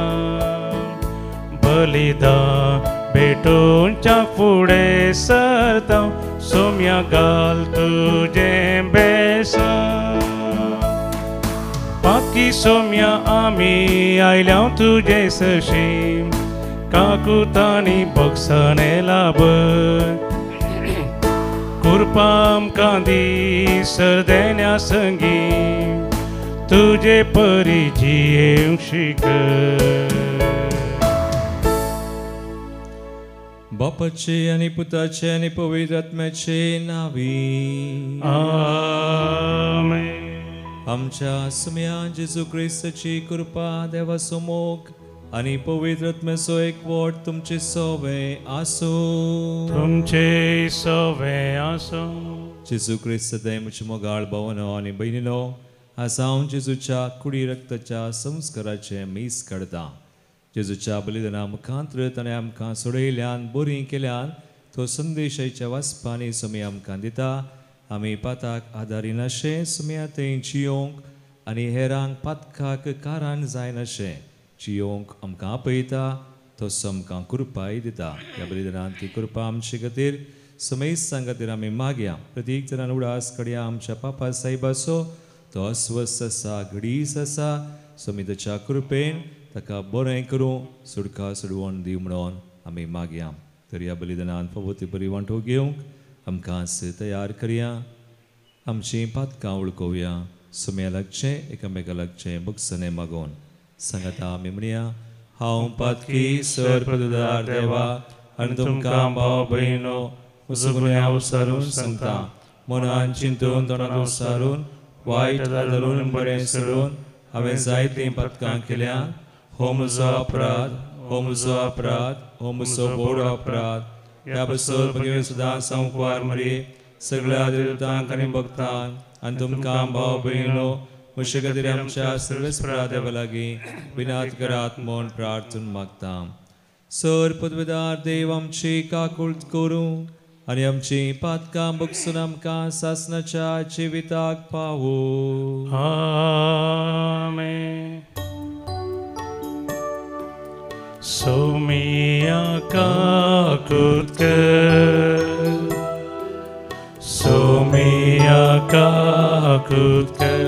बलिदान भेटोवच्या फुडें सरता सोम्या घाल तुझें बेसन पाकी सोम्या आमी आयल्या तुझे सशीम काकुतानी बक्षणे लाभय कुरपाम कांदी सरदेण्या संगी तुझे परी जियेंक शिकय बापाचे आणि पुताचे आणि पवित्र आत्म्याचे नावी आमेन. आमच्या सुम्या जेजू ख्रिस्ताची कृपा देवाचो मोग आणि पवित्र आत्म्याचो एकवट तुमचे सवे आसो. तुमचे सवे आसो. जेजू ख्रिस्त दैमचे मोगाळ भावनो आणि बहिणीनो, आज हांव जेजूच्या कुडी रक्ताच्या संस्काराचे मीस काढता. जेजूच्या बलिदाना मुखांतर ताणें आमकां सोडयल्यान बरी केल्यान तो संदेशाच्या वाचपांनी सुमी आमकां दिता. आमी पाताक आदारीन अशें सुम्या थंय जियोंक आनी हेरांक पातकाक कारण जायन अशें जियोंक आमकां आपयता. तसो आमकां कृपाय दिता. ह्या बलिदानांत ती कृपा आमचे खातीर समेस्तां खातीर आमी मागया. प्रत्येक जाणां उडास काडया आमच्या पापा साहेबाचो. तो अस्वस्थ आसा, घडीस आसा. समिताच्या कृपेन ताका बरें करूं, सुडका सोडवण दिव म्हणून आमी मागया. तर ह्या बलिदानांत फवती बरी वांटो घेवंक आमकां तयार करया. आमची पातकां वळखोवया. सुम्या लागचें एकामेका लागचें बक्षणे मागोवन सांगाता आमी म्हणया. हांव पातकी सर पददार देवा आनी तुमकां भाव भयणो म्हजो गुन्यांव उसारून सांगता. मनान चिंतून तोंडान उसारून वायट धरून बरें सरून हांवें जायतीं पातकां केल्यां. हो म्हजो अपराध, हो म्हजो अपराध, हो म्हजो व्हड अपराध. ह्या बसोर भगिनी सुद्दां संकवार मरी सगळ्या देवतांक आनी भक्तांक आनी तुमकां भाव भयणो म्हजे खातीर आमच्या सर्वेस्परा देवा लागीं विनात करात म्हूण प्रार्थून मागता. सर पदवेदार देव आमची काकूळट करूं आनी आमची पातकां बगसून आमकां सासणाच्या जिविताक पावो. आमेन. सोमिया काकूट कर, सोमिया काकूट कर,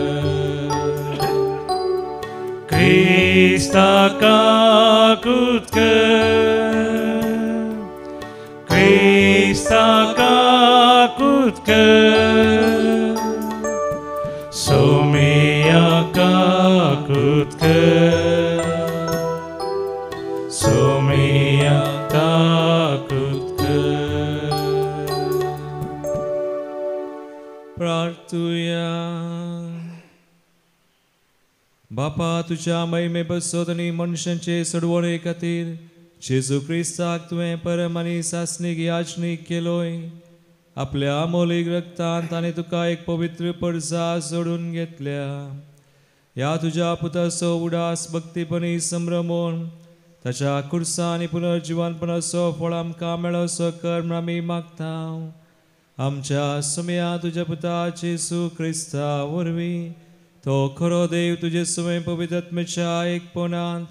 क्रिस्ता काकूट कर, क्रिस्ता काकूट कर, सोमिया काकूट कर, सोमिया काकूट कर. प्रार्थुया. बापा तुझ्या महिमे बसोत आनी मनशांचे सोडवणे खातीर जेजू ख्रिस्ताक तुवें परम आनी सासणीक याचणीक केलोय. आपल्या अमोलीक रक्तान ताणें तुका एक पवित्र परजा जोडून घेतल्या. ह्या तुज्या पुताचो उडास भक्तीपणी संभ्रमून ताच्या खुर्सा आनी पुनर्जीवनपणाचो फळ आमकां मेळोसो कर म्हूण आमी मागता. आमच्या सुम्या तुज्या पुता जेजू ख्रिस्ता वरवीं तो खरो देव तुजे सुमें पवित्र आत्म्याच्या एकपणांत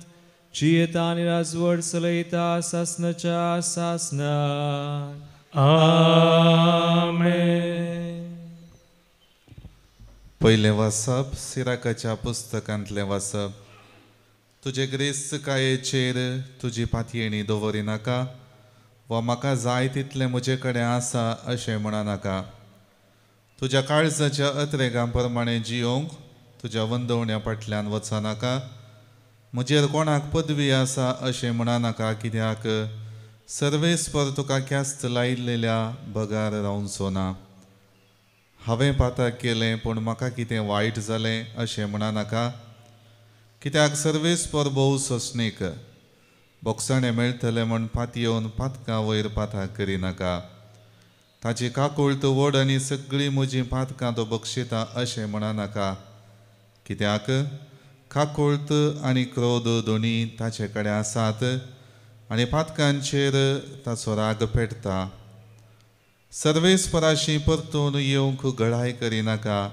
जियेता आनी राजवट चलयता सासणाच्या सासणाक. आमेन. पयलें वाचप सिराकाच्या पुस्तकांतलें वाचप. तुजे ग्रेस्त कायेचेर तुजी पातयेणी दवरिनाका वा म्हाका जाय तितलें म्हजे कडेन आसा अशें म्हणनाका. तुज्या काळजाच्या अत्रेगां प्रमाणें जियोंक तुज्या वंदवण्या फाटल्यान वचनाका. म्हजेर कोणाक पदवी आसा अशें म्हणनाका, कित्याक सर्वेस्पर तुका क्यास्त लायिल्लेल्या बगार रावचो ना. हांवें पातक केलें पूण म्हाका कितें वायट जालें अशें म्हणनाका, कित्याक सर्वेस्पर भोव सोंसणीक बोगसणें मेळटलें म्हूण पातयेवन पातकां वयर पातक करिनाका. ताची काकूळट व्हड आनी सगळीं म्हजीं पातकां तो बक्षिता अशें म्हणनाका, कित्याक काकूळट आनी क्रोध दोनी ताचे कडेन आसात आनी पातकांचेर ताचो राग पेटता. सर्वेस्पराशी परतून येवंक घडाय करिनाका.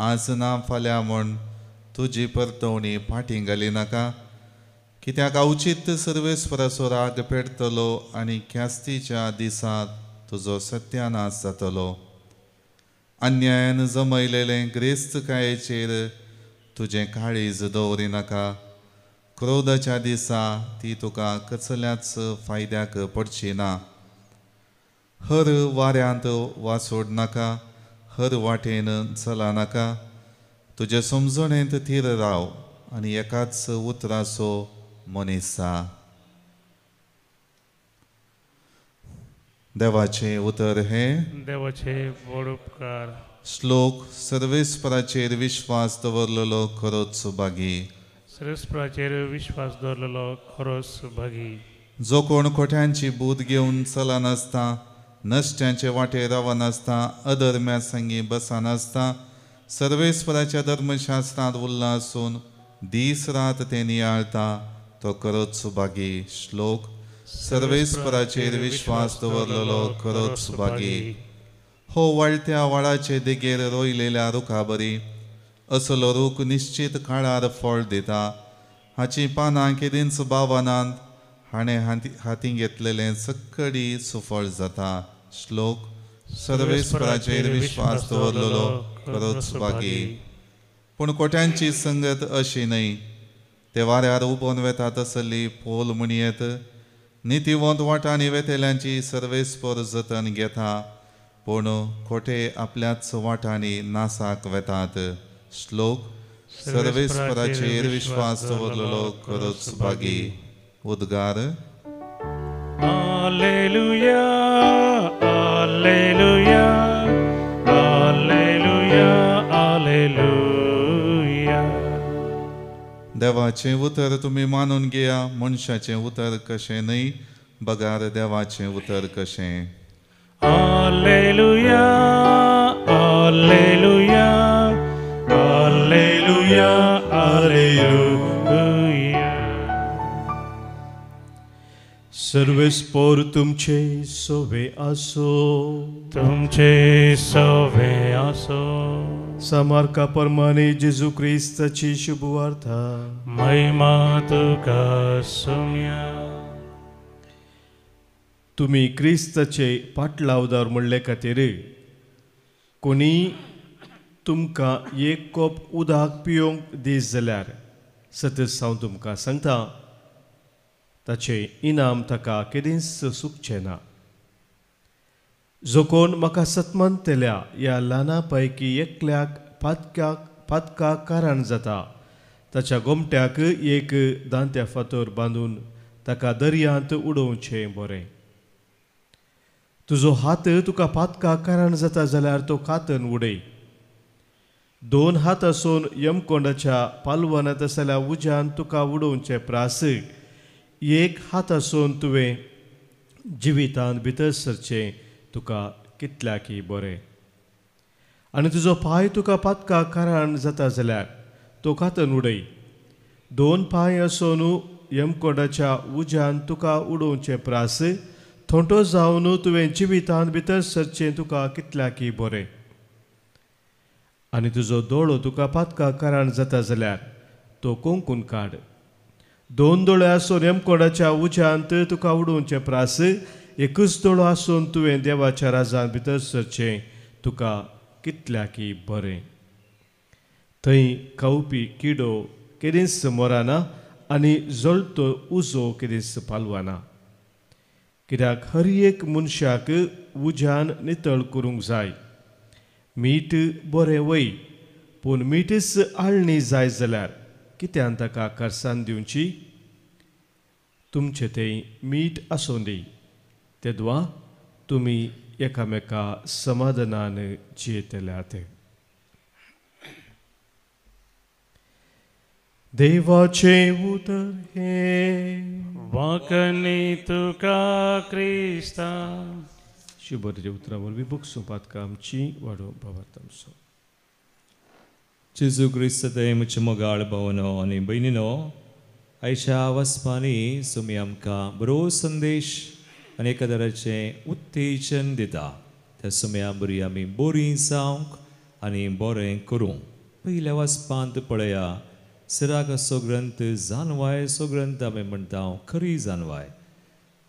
आज ना फाल्यां म्हूण तुजी परतवणी फाटीं घालिनाका, कित्याक अवचित सर्वेस्पराचो राग पेटतलो आनी ख्यास्तीच्या दिसांत तुजो सत्यानाश जातलो. अन्यायान जमयलेलें ग्रेस्त कायेचेर तुजें काळीज दवरिनाका. क्रोधाच्या दिसा ती तुका कसल्याच फायद्याक पडची ना. हर वाऱ्यांत वासोड नाका, हर वाटेन चलनाका. तुजे समजणेंत थीर राव आनी एकाच उतराचो मनीस जा. देवाचें उतर हें देवाचे व्हड उपकार. श्लोक सर्वेस्पराचेर विश्वास दवरलेलो खरोच भागी. सर्वेस्पराचेर विश्वास दवरलेलो खरोच भागी. जो कोण खोट्यांची बूद घेवन चलनासता, नश्ट्यांचे वाटे रावनासता, अधर्म्या संगी बसनासता, सर्वेस्पराच्या धर्मशास्त्रांत उरला आसून दीस रात ते नियाळता, तो खरोच भागी. श्लोक सर्वेस्पराचेर विश्वास दवरलेलो खरोच भागी. हो वाळत्या वाळाचे देगेर रोयलेल्या रुखा बरी. असलो रूख निश्चित काळार फळ दिता. हाची पानां केदींच बावनांत, हाणें हाती घेतलेलें सक्कडी सुफळ जाता. श्लोक सर्वेस्पराचेर विश्वास दवरलेलो खरोच भागी. पूण कोट्यांची संगत अशी न्हय. ते वाऱ्यार उबोन वेता तसली पोल म्हणयेत. नितीवंत वाटांनी वेतेल्यांची सर्वेस्पर जतन घेता, पूण खोटे आपल्याच वाटांनी नासाक वेतात. श्लोक सर्वेस्पराचेर विश्वास दवरलेलो खरोच भागी. उद्गार Alleluia, Alleluia, Alleluia, Alleluia. देवाचें उतर तुमी मानून घेया. मनशाचें उतर कशें न्हय, बगार देवाचें उतर कशें. Alleluia, Alleluia, Alleluia, Alleluia. सर्वेस्पोर तुमचे सोवे आसो. तुमचे सोवे आसो. सामार्का परमाने जेजू क्रिस्ताची शुभवार्ता. महिमा तुका सोम्या. तुमी क्रिस्ताचे पाटलावदार म्हणले खातीर कोणी तुमकां एक कोप उदक पिवंक दीस जाल्यार सतत हांव तुमकां सांगता, ताचें इनाम ताका केदींच चुकचें ना. जो कोण म्हाका सतमंतल्या ह्या ल्हाना पैकी एकल्याक पातकाक कारण जाता, ताच्या गोमट्याक एक दांत्या फातर बांदून ताका दर्यांत उडोवचें बरें. तुजो हात तुका पातकाक कारण जाता जाल्यार तो कातन उडय. 2 हात आसून यमकोंडाच्या पालवनांत जाल्यार उज्यान तुका उडोवचें प्रास. 1 हात आसून तुवें जिवितांत भितर सरचें तुका कितल्याकी बरें. आनी तुजो पांय तुका पातकाक कारण जाता जाल्यार तो कातन उडय. 2 पांय आसून यमकोंडाच्या उज्यान तुका उडोवचें प्रास. थोंटो जावन तुवें जिवितांत भितर सरचें तुका कितल्याकी बरें. आनी तुजो दोळो तुका पातकाक कारण जाता जाल्यार तो कोंकून काड. 2 दोळे आसून यमकोंडाच्या उज्यांत तुका उडोवचें प्रास. 1 दोळो आसून तुवें देवाच्या राजांत भितर सरचें तुका कितल्याकी बरें. थंय खावपी किडो केदींच मरना आनी जळतो उजो केदींच पालवना. कित्याक हर एक मनशाक उज्यान नितळ करूंक जाय. मीठ बरें वय, पूण मीठच आळणी जाय जाल्यार कित्यान ताका करसाण दिवची. तुमचें तें मीठ आसूं दी. तेदवा तुमी एकामेका समाधानान जियेतल्यात. देवाचें उतर हें वाकणी तुका क्रिस्ता. शुभरेच्या उतरां वरवीं बगसूं पातकां आमची वाडो भावार्थांचो. जेजू क्रिस्त मुचे मोगाळ भावनो आनी भयणीनो, आयच्या वचपांनी तुमी आमकां बरो संदेश आनी एकादराचें उत्तेजन दिता. त्या समया बरी आमी बरीं जावंक आनी बरें करूंक. पयल्या वचपांत पळया, सिराक असो ग्रंथ जानवाय, असो ग्रंथ आमी म्हणटा खरी जानवाय.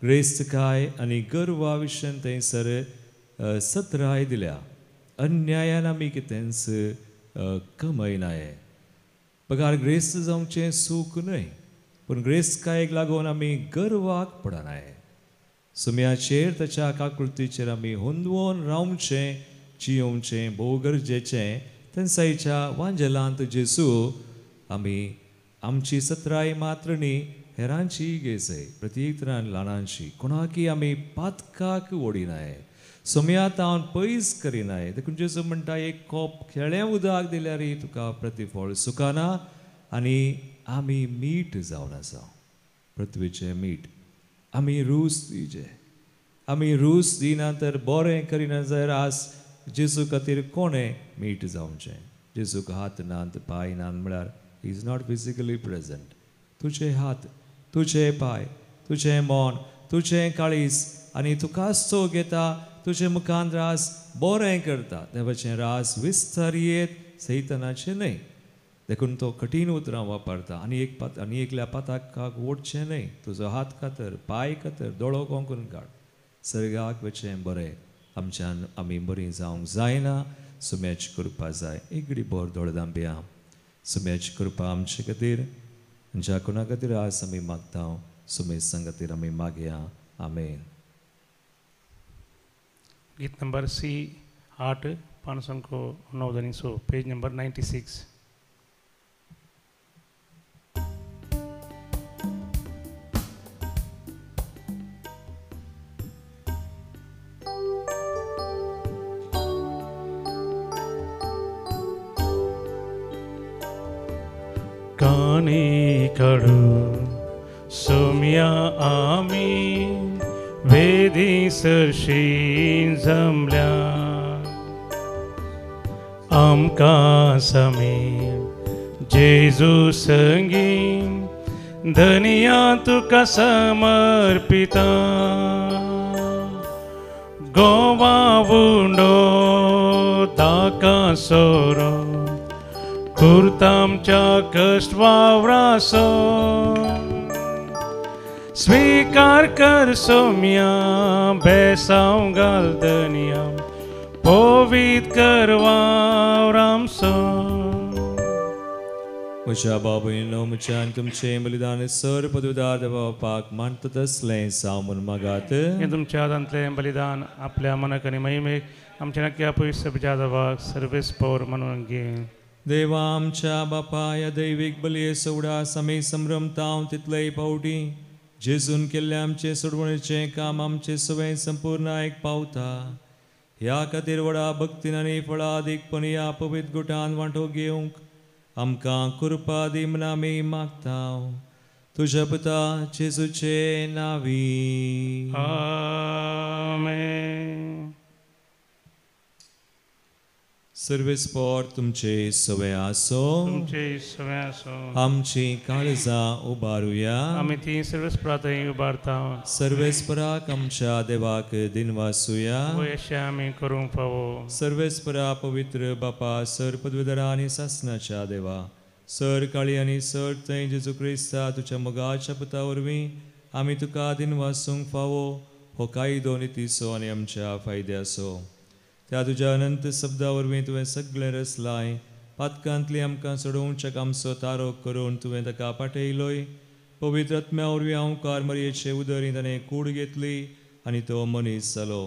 ग्रेस्त काय आनी गर्वा विशयन थंयसर सत्राय दिल्या अन्यायान आमी कितेंच कमयनाये पगार ग्रेस्त जावचें सूख न्हय पूण ग्रेस्तकायेक लागून आमी गर्वाक पडनाये सुम्याचेर ताच्या काकुळतीचेर आमी हुंदवून रावचें जियोवचें भोव गरजेचें तेंसाईच्या वांजेलांत जेजू आमी आमची सत्राय मात्र न्ही हेरांची घेजय प्रत्येक तरान ल्हानांची कोणाकी आमी पातकाक ओडिनाये सोम्यात हांव पयस करिनाय देखून जेजू म्हणटा एक कोप खेळ्ळें उदक दिल्यार तुका प्रतिफळ सुखाना आनी आमी मीठ जावन आसा पृथ्वीचें मीठ आमी रूस दिजे आमी रूस दिना तर बरें करिना जाल्यार आज जेजू खातीर कोणें मीठ जावचें जेजूक हात नात पांय नात म्हळ्यार he is not physically present तुजे हात तुजे पांय तुजें मन तुजें काळीज आनी तुकाच तो घेता तुजे मुखान रास बरें करता देवाचें रास विस्तारियेत सैतानाचें न्हय देखून तो कठीण उतरां वापरता आनी एकल्या पाताकाक ओडचें न्हय तुजो हात कातर पांय कातर दोळो कोंकून काड सर्गाक वचें बरें आमच्यान आमी बरीं जावंक जायना सुम्याची कृपा जाय एक घडी बोर दोळदांबिया सुम्याची कृपा आमचे खातीर ज्या कोणा खातीर आज आमी मागता सुमे संगतीर आमी मागया आमेन गीत नंबर C 8 509 पेज नंबर 96 कानी काढून सोम्या आमी वेदी सरशी जमल्या आमकां समीर जेजू संगी धनिया तुका समर्पिता गोवा वुंडो ताका सोरो कुर्तामच्या कष्ट वावरासो स्वीकार कर सोम्या बेसांव घाल दनिया पवित कर वावरामसो म्हज्या बाबूनो म्हज्यान तुमचें बलिदान सर पदुदार देवापाक मानता तसलें सामून मागात हे तुमच्या दांतलें बलिदान आपल्या मनाक आनी महिमेक आमच्या नक्की पवित्र बिजा देवाक सर्वेस पौर म्हणून घे देवा आमच्या बापा या दैवीक बलये सोडा समे संभ्रमतांव तितलेय पावटी जेजून केल्ले आमचे सोडवणेचें काम आमचे सवय संपूर्ण आयक पावता ह्या खातीर व्हडा भक्तीन आनी फळादीकपण ह्या पवित्र गुटान वांटो घेवंक आमकां कृपा दी म्हण आमी मागता तुज्या पुता जेजूचे नांवी आमेन सर्वेस्पोर तुमचे सवय आसो तुमचे सवय आसो आमची काळजां उबारुया आमी ती सर्वेस्परांतय उबारता सर्वेस्पराक आमच्या देवाक दिनवासुया अशें आमी करूंक फावो सर्वेस्परा पवित्र बापा सर पदवीधरा आनी सासणाच्या देवा सर काळी आनी सर थंय जेजू क्रिस्ता तुज्या मोगाच्या पुता वरवीं आमी तुका दिनवासूंक फावो हो कायदो नितीसो आनी आमच्या फायद्याचो त्या तुज्या अनंत शब्दा वरवीं तुवें सगळें रचलाय पातकांतली आमकां सोडोवच्या आमचो तारो करून तुवें ताका पाठयलोय पवित्र आत्म्या वरवीं हांवकार मरयेचे उदरी ताणें कूड घेतली आनी तो मनीस जालो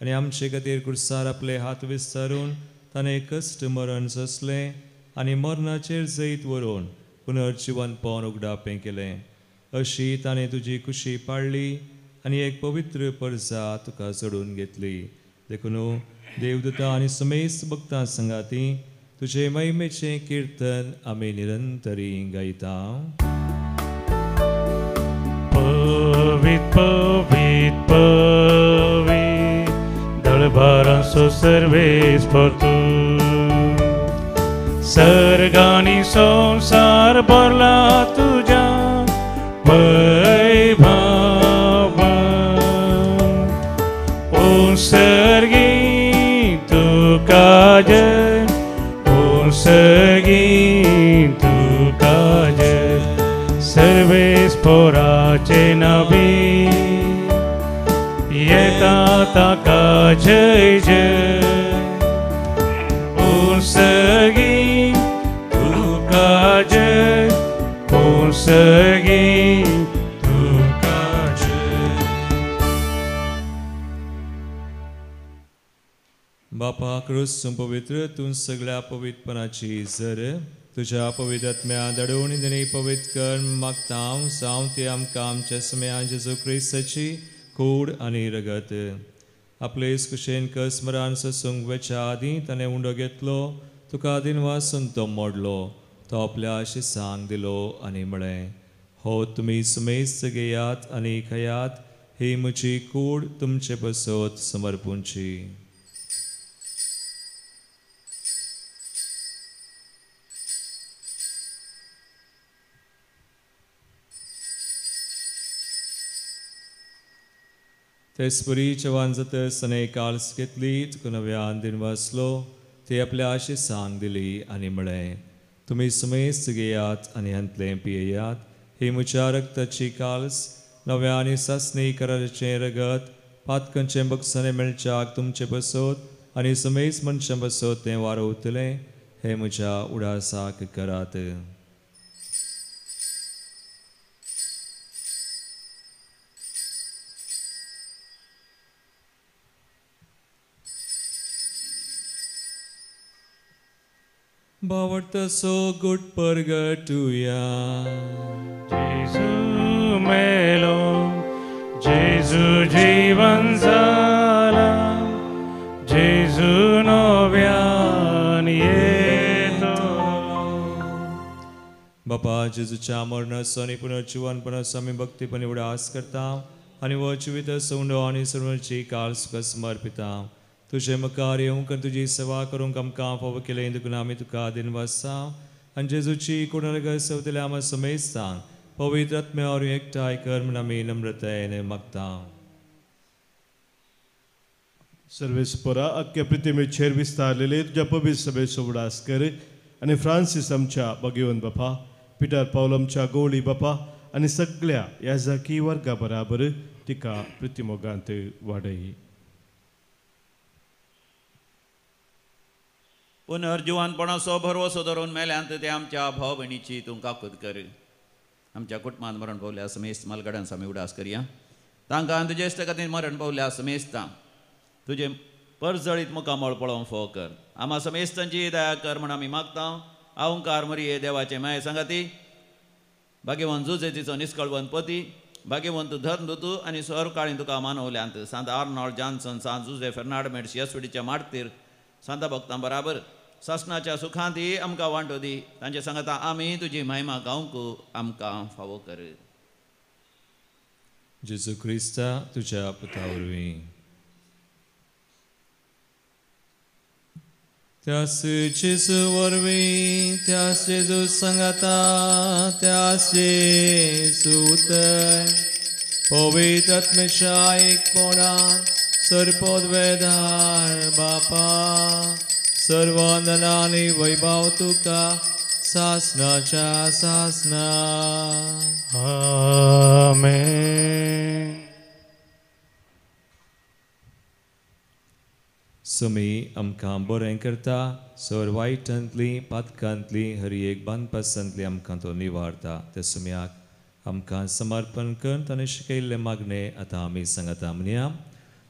आनी आमचे खातीर कुर्सार आपले हात विस्तारून ताणें कश्ट मरण सोंसलें आनी मरणाचेर जैत व्हरून पुनर्जिवनपण उगडापें केलें अशी ताणें तुजी खुशी पाळ्ळी आनी एक पवित्र परजा तुका सोडून घेतली देखून देवदूता आनी समेस्त भक्तां संगाती तुजे महिमेचें कीर्तन आमी निरंतरी गायता पवित पवित पवित दळबारांचो सर्वेस्पर तूं सर्गांनी संसार भरला तुज्या वैभवान सर्गी तुका जय सर्गी तुका जय सर्वेस्पराचे नावी येता ताका जय जय उंसगी तुका जय उंसगी तुका जय. बापा क्रिस्तून पवित्र तूं सगळ्या पवित्रपणाची झर तुझ्या पवित्र आत्म्या दडोवन दिनी पवित्र कर मागतां जावं ती आमकां आमच्या समेळा जेजू क्रिस्ताची कूड आनी रगत आपलेच कुशेन कसमरान ससूंक वेच्या आदीं ताणें उंडो घेतलो तुका आदीन वासून तो मोडलो तो आपल्या शिसांक दिलो आनी म्हळें हो तुमी सुमेस्त घेयात आनी खयात ही म्हजी कूड तुमचे बसत समर्पूंची. तेसपरी चवान जातस ताणें काल्स घेतली तुका नव्यान दिन वाचलो ती आपल्या आशिसांक दिली आनी म्हळें तुमी सुमेस्त घेयात आनी अंतलें पियेयात ही म्हज्या रक्ताची काल्स नव्या आनी सासणी कराचें रगत पातकांचें बक्षांनी मेळच्याक तुमचे बसत आनी सुमेस्त मनशां बसत तें वारोवतलें हें म्हज्या उडासाक करात. बावडतसो गुट परगटुया जेजू मेलो जेजू जीवन जाला जेजू नव्यान येतो. बापा जेजूच्या मरणाचो आनी पुनर्जीवनपणाचो आमी भक्तीपणी उडास करता आनी वो जिवीत सोंडो आनी सर्वांची काळ सुख समर्पिता. तुझे मुखार येवंक आनी तुजी सेवा करूंक आमकां फावो केलें देखून आमी तुका दिन वाजता आनी जेजूची कुणरग सवतले आमी समेस्तांक पवित्र आत्म्यावर एकठांय कर म्हूण आमी नम्रतायेन मागता. सर्वेस्परा अख्ख्या पृथ्वीचेर विस्तारलेले तुज्या पवित्र सभेचो उडास कर आनी फ्रांसीस आमच्या भगिवन बापा पिटर पावल आमच्या गवळी बापा आनी सगळ्या याजकी वर्गा बराबर तिका पृथ्वीमोगांत वाडय. पुनर्जीवनपणाचो भरवसो धरून मेल्यांत ते आमच्या भाव भयणीची तूं काकूत कर. आमच्या कुटुंबांत मरण पावल्या समेस्त मालगड्यांचो आमी उडास करया. तांकां तुजे इश्ट खातीर मरण पावल्या समेस्तां तुजे परजळीत मुखामळ पळोवंक फोव कर. आम्हा समेस्तांची दया कर म्हण आमी मागता. अवंकार मरिये देवाचे माये सांगाती भाग्यवंत जुजेतीचो निश्कळवंत पती भाग्यवंत धर्मदूत आनी सर काळी तुका मानवल्यांत सांत आर्नॉल्ड जॉन्सन सांत जुजे फेर्नांडमेट्स येसुडीच्या मार्तीर सांता भक्तां बराबर सासणाच्या सुखांती आमकां वांटो दी. तांचे सांगता आमी तुजी महिमा गावंक आमकां फावो कर. जेजू क्रिस्ता तुज्या पुता वरवीं त्यास जेजू वरवीं त्यास जेजू सांगता त्यास जेजू उतर पवित्र आत्म्याच्या एकपणान सरपद वेदार बापा सर्वंदना आनी वैभव तुका सासणाच्या सासना. आमेन. सुमी आमकां बरें करता सर वायटांतली पातकांतली हरी एक बांदपासांतली आमकां तो निवारता. त्या सुम्याक आमकां समर्पण करता आनी शिकयल्ले मागणे आतां आमी सांगता म्हणया.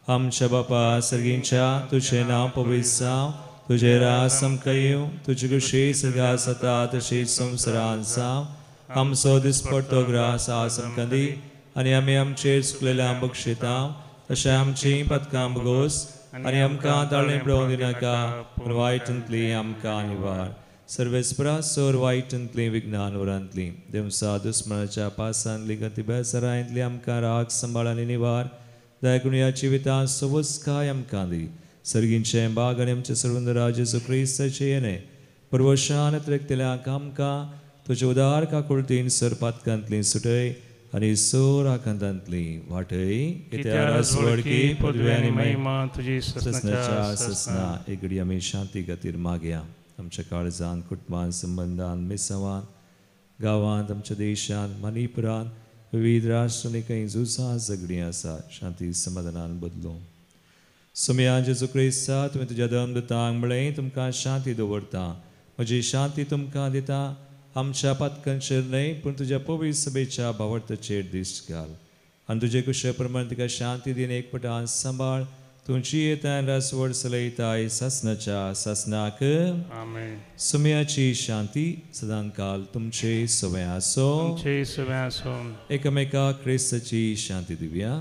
आमच्या बापा सर्गींच्या तुझें नांव पवित्र जावं तुजें राज आमकां येवं तुजी कुशी सगळ्या जाता तशीच संवसारांत जावं. आमचो दिसपडटो ग्रास आज आमकां दी आनी आमी आमचेर चुकलेल्यांक बक्षिता तशें आमची पथकां बगोस आनी आमकां ताळें पडोवंक दिनाका पूण वायटांतली आमकां निवार. सर्वेस्परा सोर वायटांतली विज्ञान वरांतली देवसा दुस्मनाच्या पासांतली गती बेसरांतली आमकां राग सांबाळ आनी निवार. दयाकुणया जिवितां सवस्काय आमकां दी. सर्गींचें बाग आनी आमचे सर्वंदरा जेजू क्रिस्ताचे येणे परवशान त्रेकतेल्यांक आमकां तुजे उदार काकुळतीन सर पातकांतली सुटय आनी सोर आकांतांतली वाटय. वडकी पदवी आनी महिमा तुजी ससनाच्या ससना. एक घडी आमी शांती खातीर मागया. आमच्या काळजांत कुटुंबांत संबंदांत मिसावांत गांवांत आमच्या देशांत मणिपुरांत विविध राष्ट्र आनी खंय झुजां झगडीं आसा शांती समाधानान बदलूं सुमया जेजू क्रिस्ता तुमी तुज्या धर्मदूतांक म्हळें तुमकां शांती दवरता म्हजी शांती तुमकां दिता आमच्या पातकांचेर न्हय पूण तुज्या पवित्र सभेच्या भावार्थाचेर दिश्ट घाल आनी तुजे कुशे प्रमाण तिका शांती दिन एकपटान सांबाळ तुमची येताय रासवड चलयताय सासनाच्या सासनाक सुमयाची शांती सदां काल तुमचे सवय आसो एकामेकाक क्रिस्ताची शांती दिवया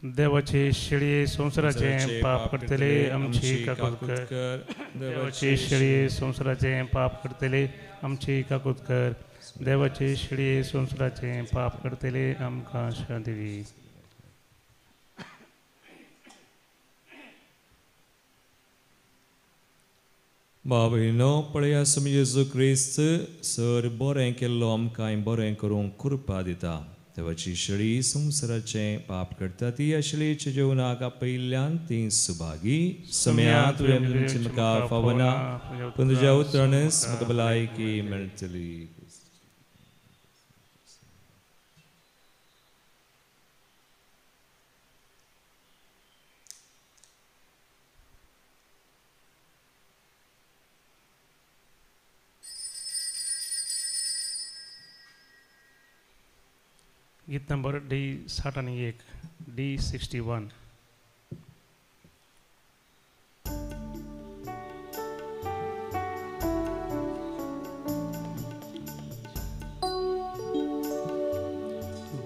देवाचे शेळये संसाराचे पाप करतले आमची काकूत कर देवाचे शेळये संसाराचे पाप करतले आमची काकूत कर देवाचे शेळये संसाराचे पाप करतले आमकां शांती दी बाबळीनो पळया सुमी जेजू क्रिस्त सर बरें केल्लो आमकां बरें करूंक कृपा दिता देवाची शेळी संसाराचें पाप करता ती ह्या शेळयेच्या जेवणाक आपयल्ल्यान ती सुभागी सुमया तुवें म्हाका फावना पूण तुज्या उतरानच म्हाका भलायकी मेळटली गीत नंबर D61 D61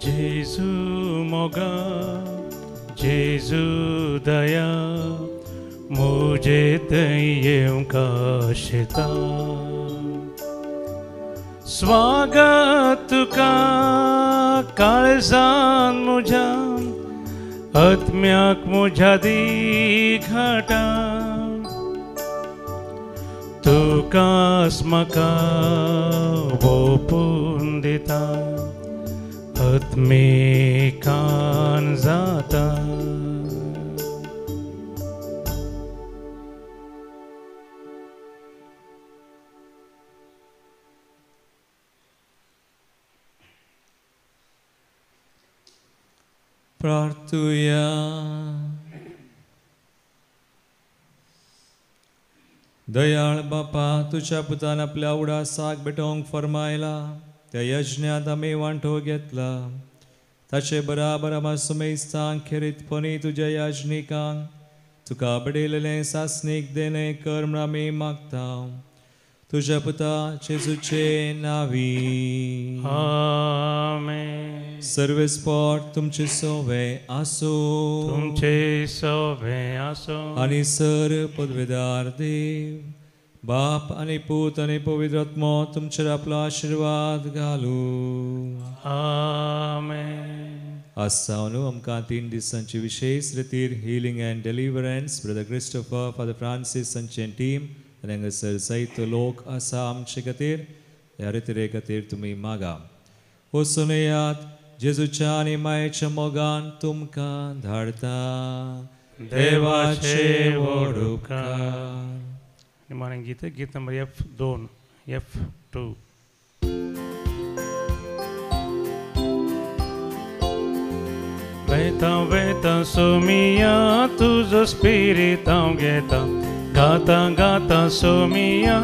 जेजू मोगा जेजू दया मुझे तयें काशता स्वागत तुका काळजान मुझ्या आत्म्याक मुझ्या दी घाटा तुकास म्हाका ओपून दिता आत्मेकान जाता प्रार्थुया दयाळ बापा तुझ्या पुतान आपल्या उडासाक बेटोंक फरमायला त्या यज्ञात आमी वांटो घेतला ताचे बराबर आमा सुमेस्तांक खेरीतपणी तुज्या याजनिकांक तुका बडयलेलें सासणीक देणे कर म्हण आमी मागता तुझ्या पुता जेजूचे नावी आमेन सर्वेस्पोट तुमचे सोवे आसो तुमचे सोवे आसो आनी सर पदवेदार देव बाप आनी पूत आनी पवित्र आत्मो तुमचेर आपलो आशीर्वाद घालू आमेन आज सावन आमकां 3 दिसांची विशेष रितीर healing and deliverance brother Christopher father Francis आनी टीम आनी हांगासर जायतो लोक आसा आमचे खातीर ह्या रितीरे खातीर तुमी मागा वचून येयात जेजूच्या आनी मायेच्या मोगान तुमकां धाडटा देवाचे व्हड उपकार निमाणें गीत नंबर F2 वेता सोमिया तुझो स्पिरीट हांव घेता गाता सोमिया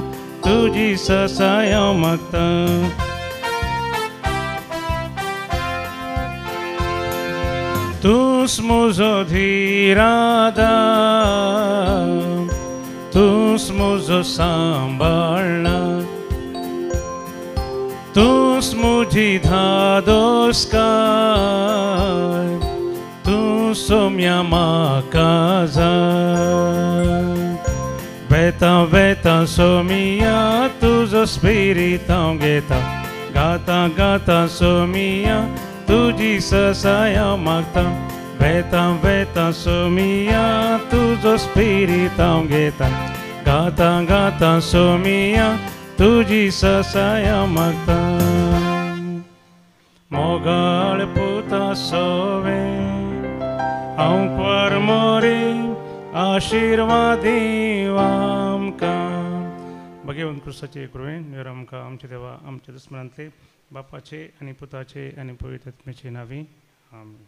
तुजी ससाय हांव मागता तूंच म्हजो धीरादार तूंच म्हजो सांबाळणार तूंच म्हजी धादोसकार तूं सोम्या म्हाका जाय वेता सोमिया तुजो स्पिरीट हांव घेता गाता सोमिया तुजी ससाय हांव मागता वेता सोमिया तुजो स्पिरीट हांव घेता गाता सोमिया तुजी ससाय हांव मागता मोगाळ पुता सोवे हांव परमोरी आशिर्वादी वाम भगवंत क्रिस्ताचे कृपेन देव आमकां आमचे देवा आमच्या दुस्मनांतले बापाचे आनी पुताचे आनी पवित्र आत्म्याचे नांवी आमीन.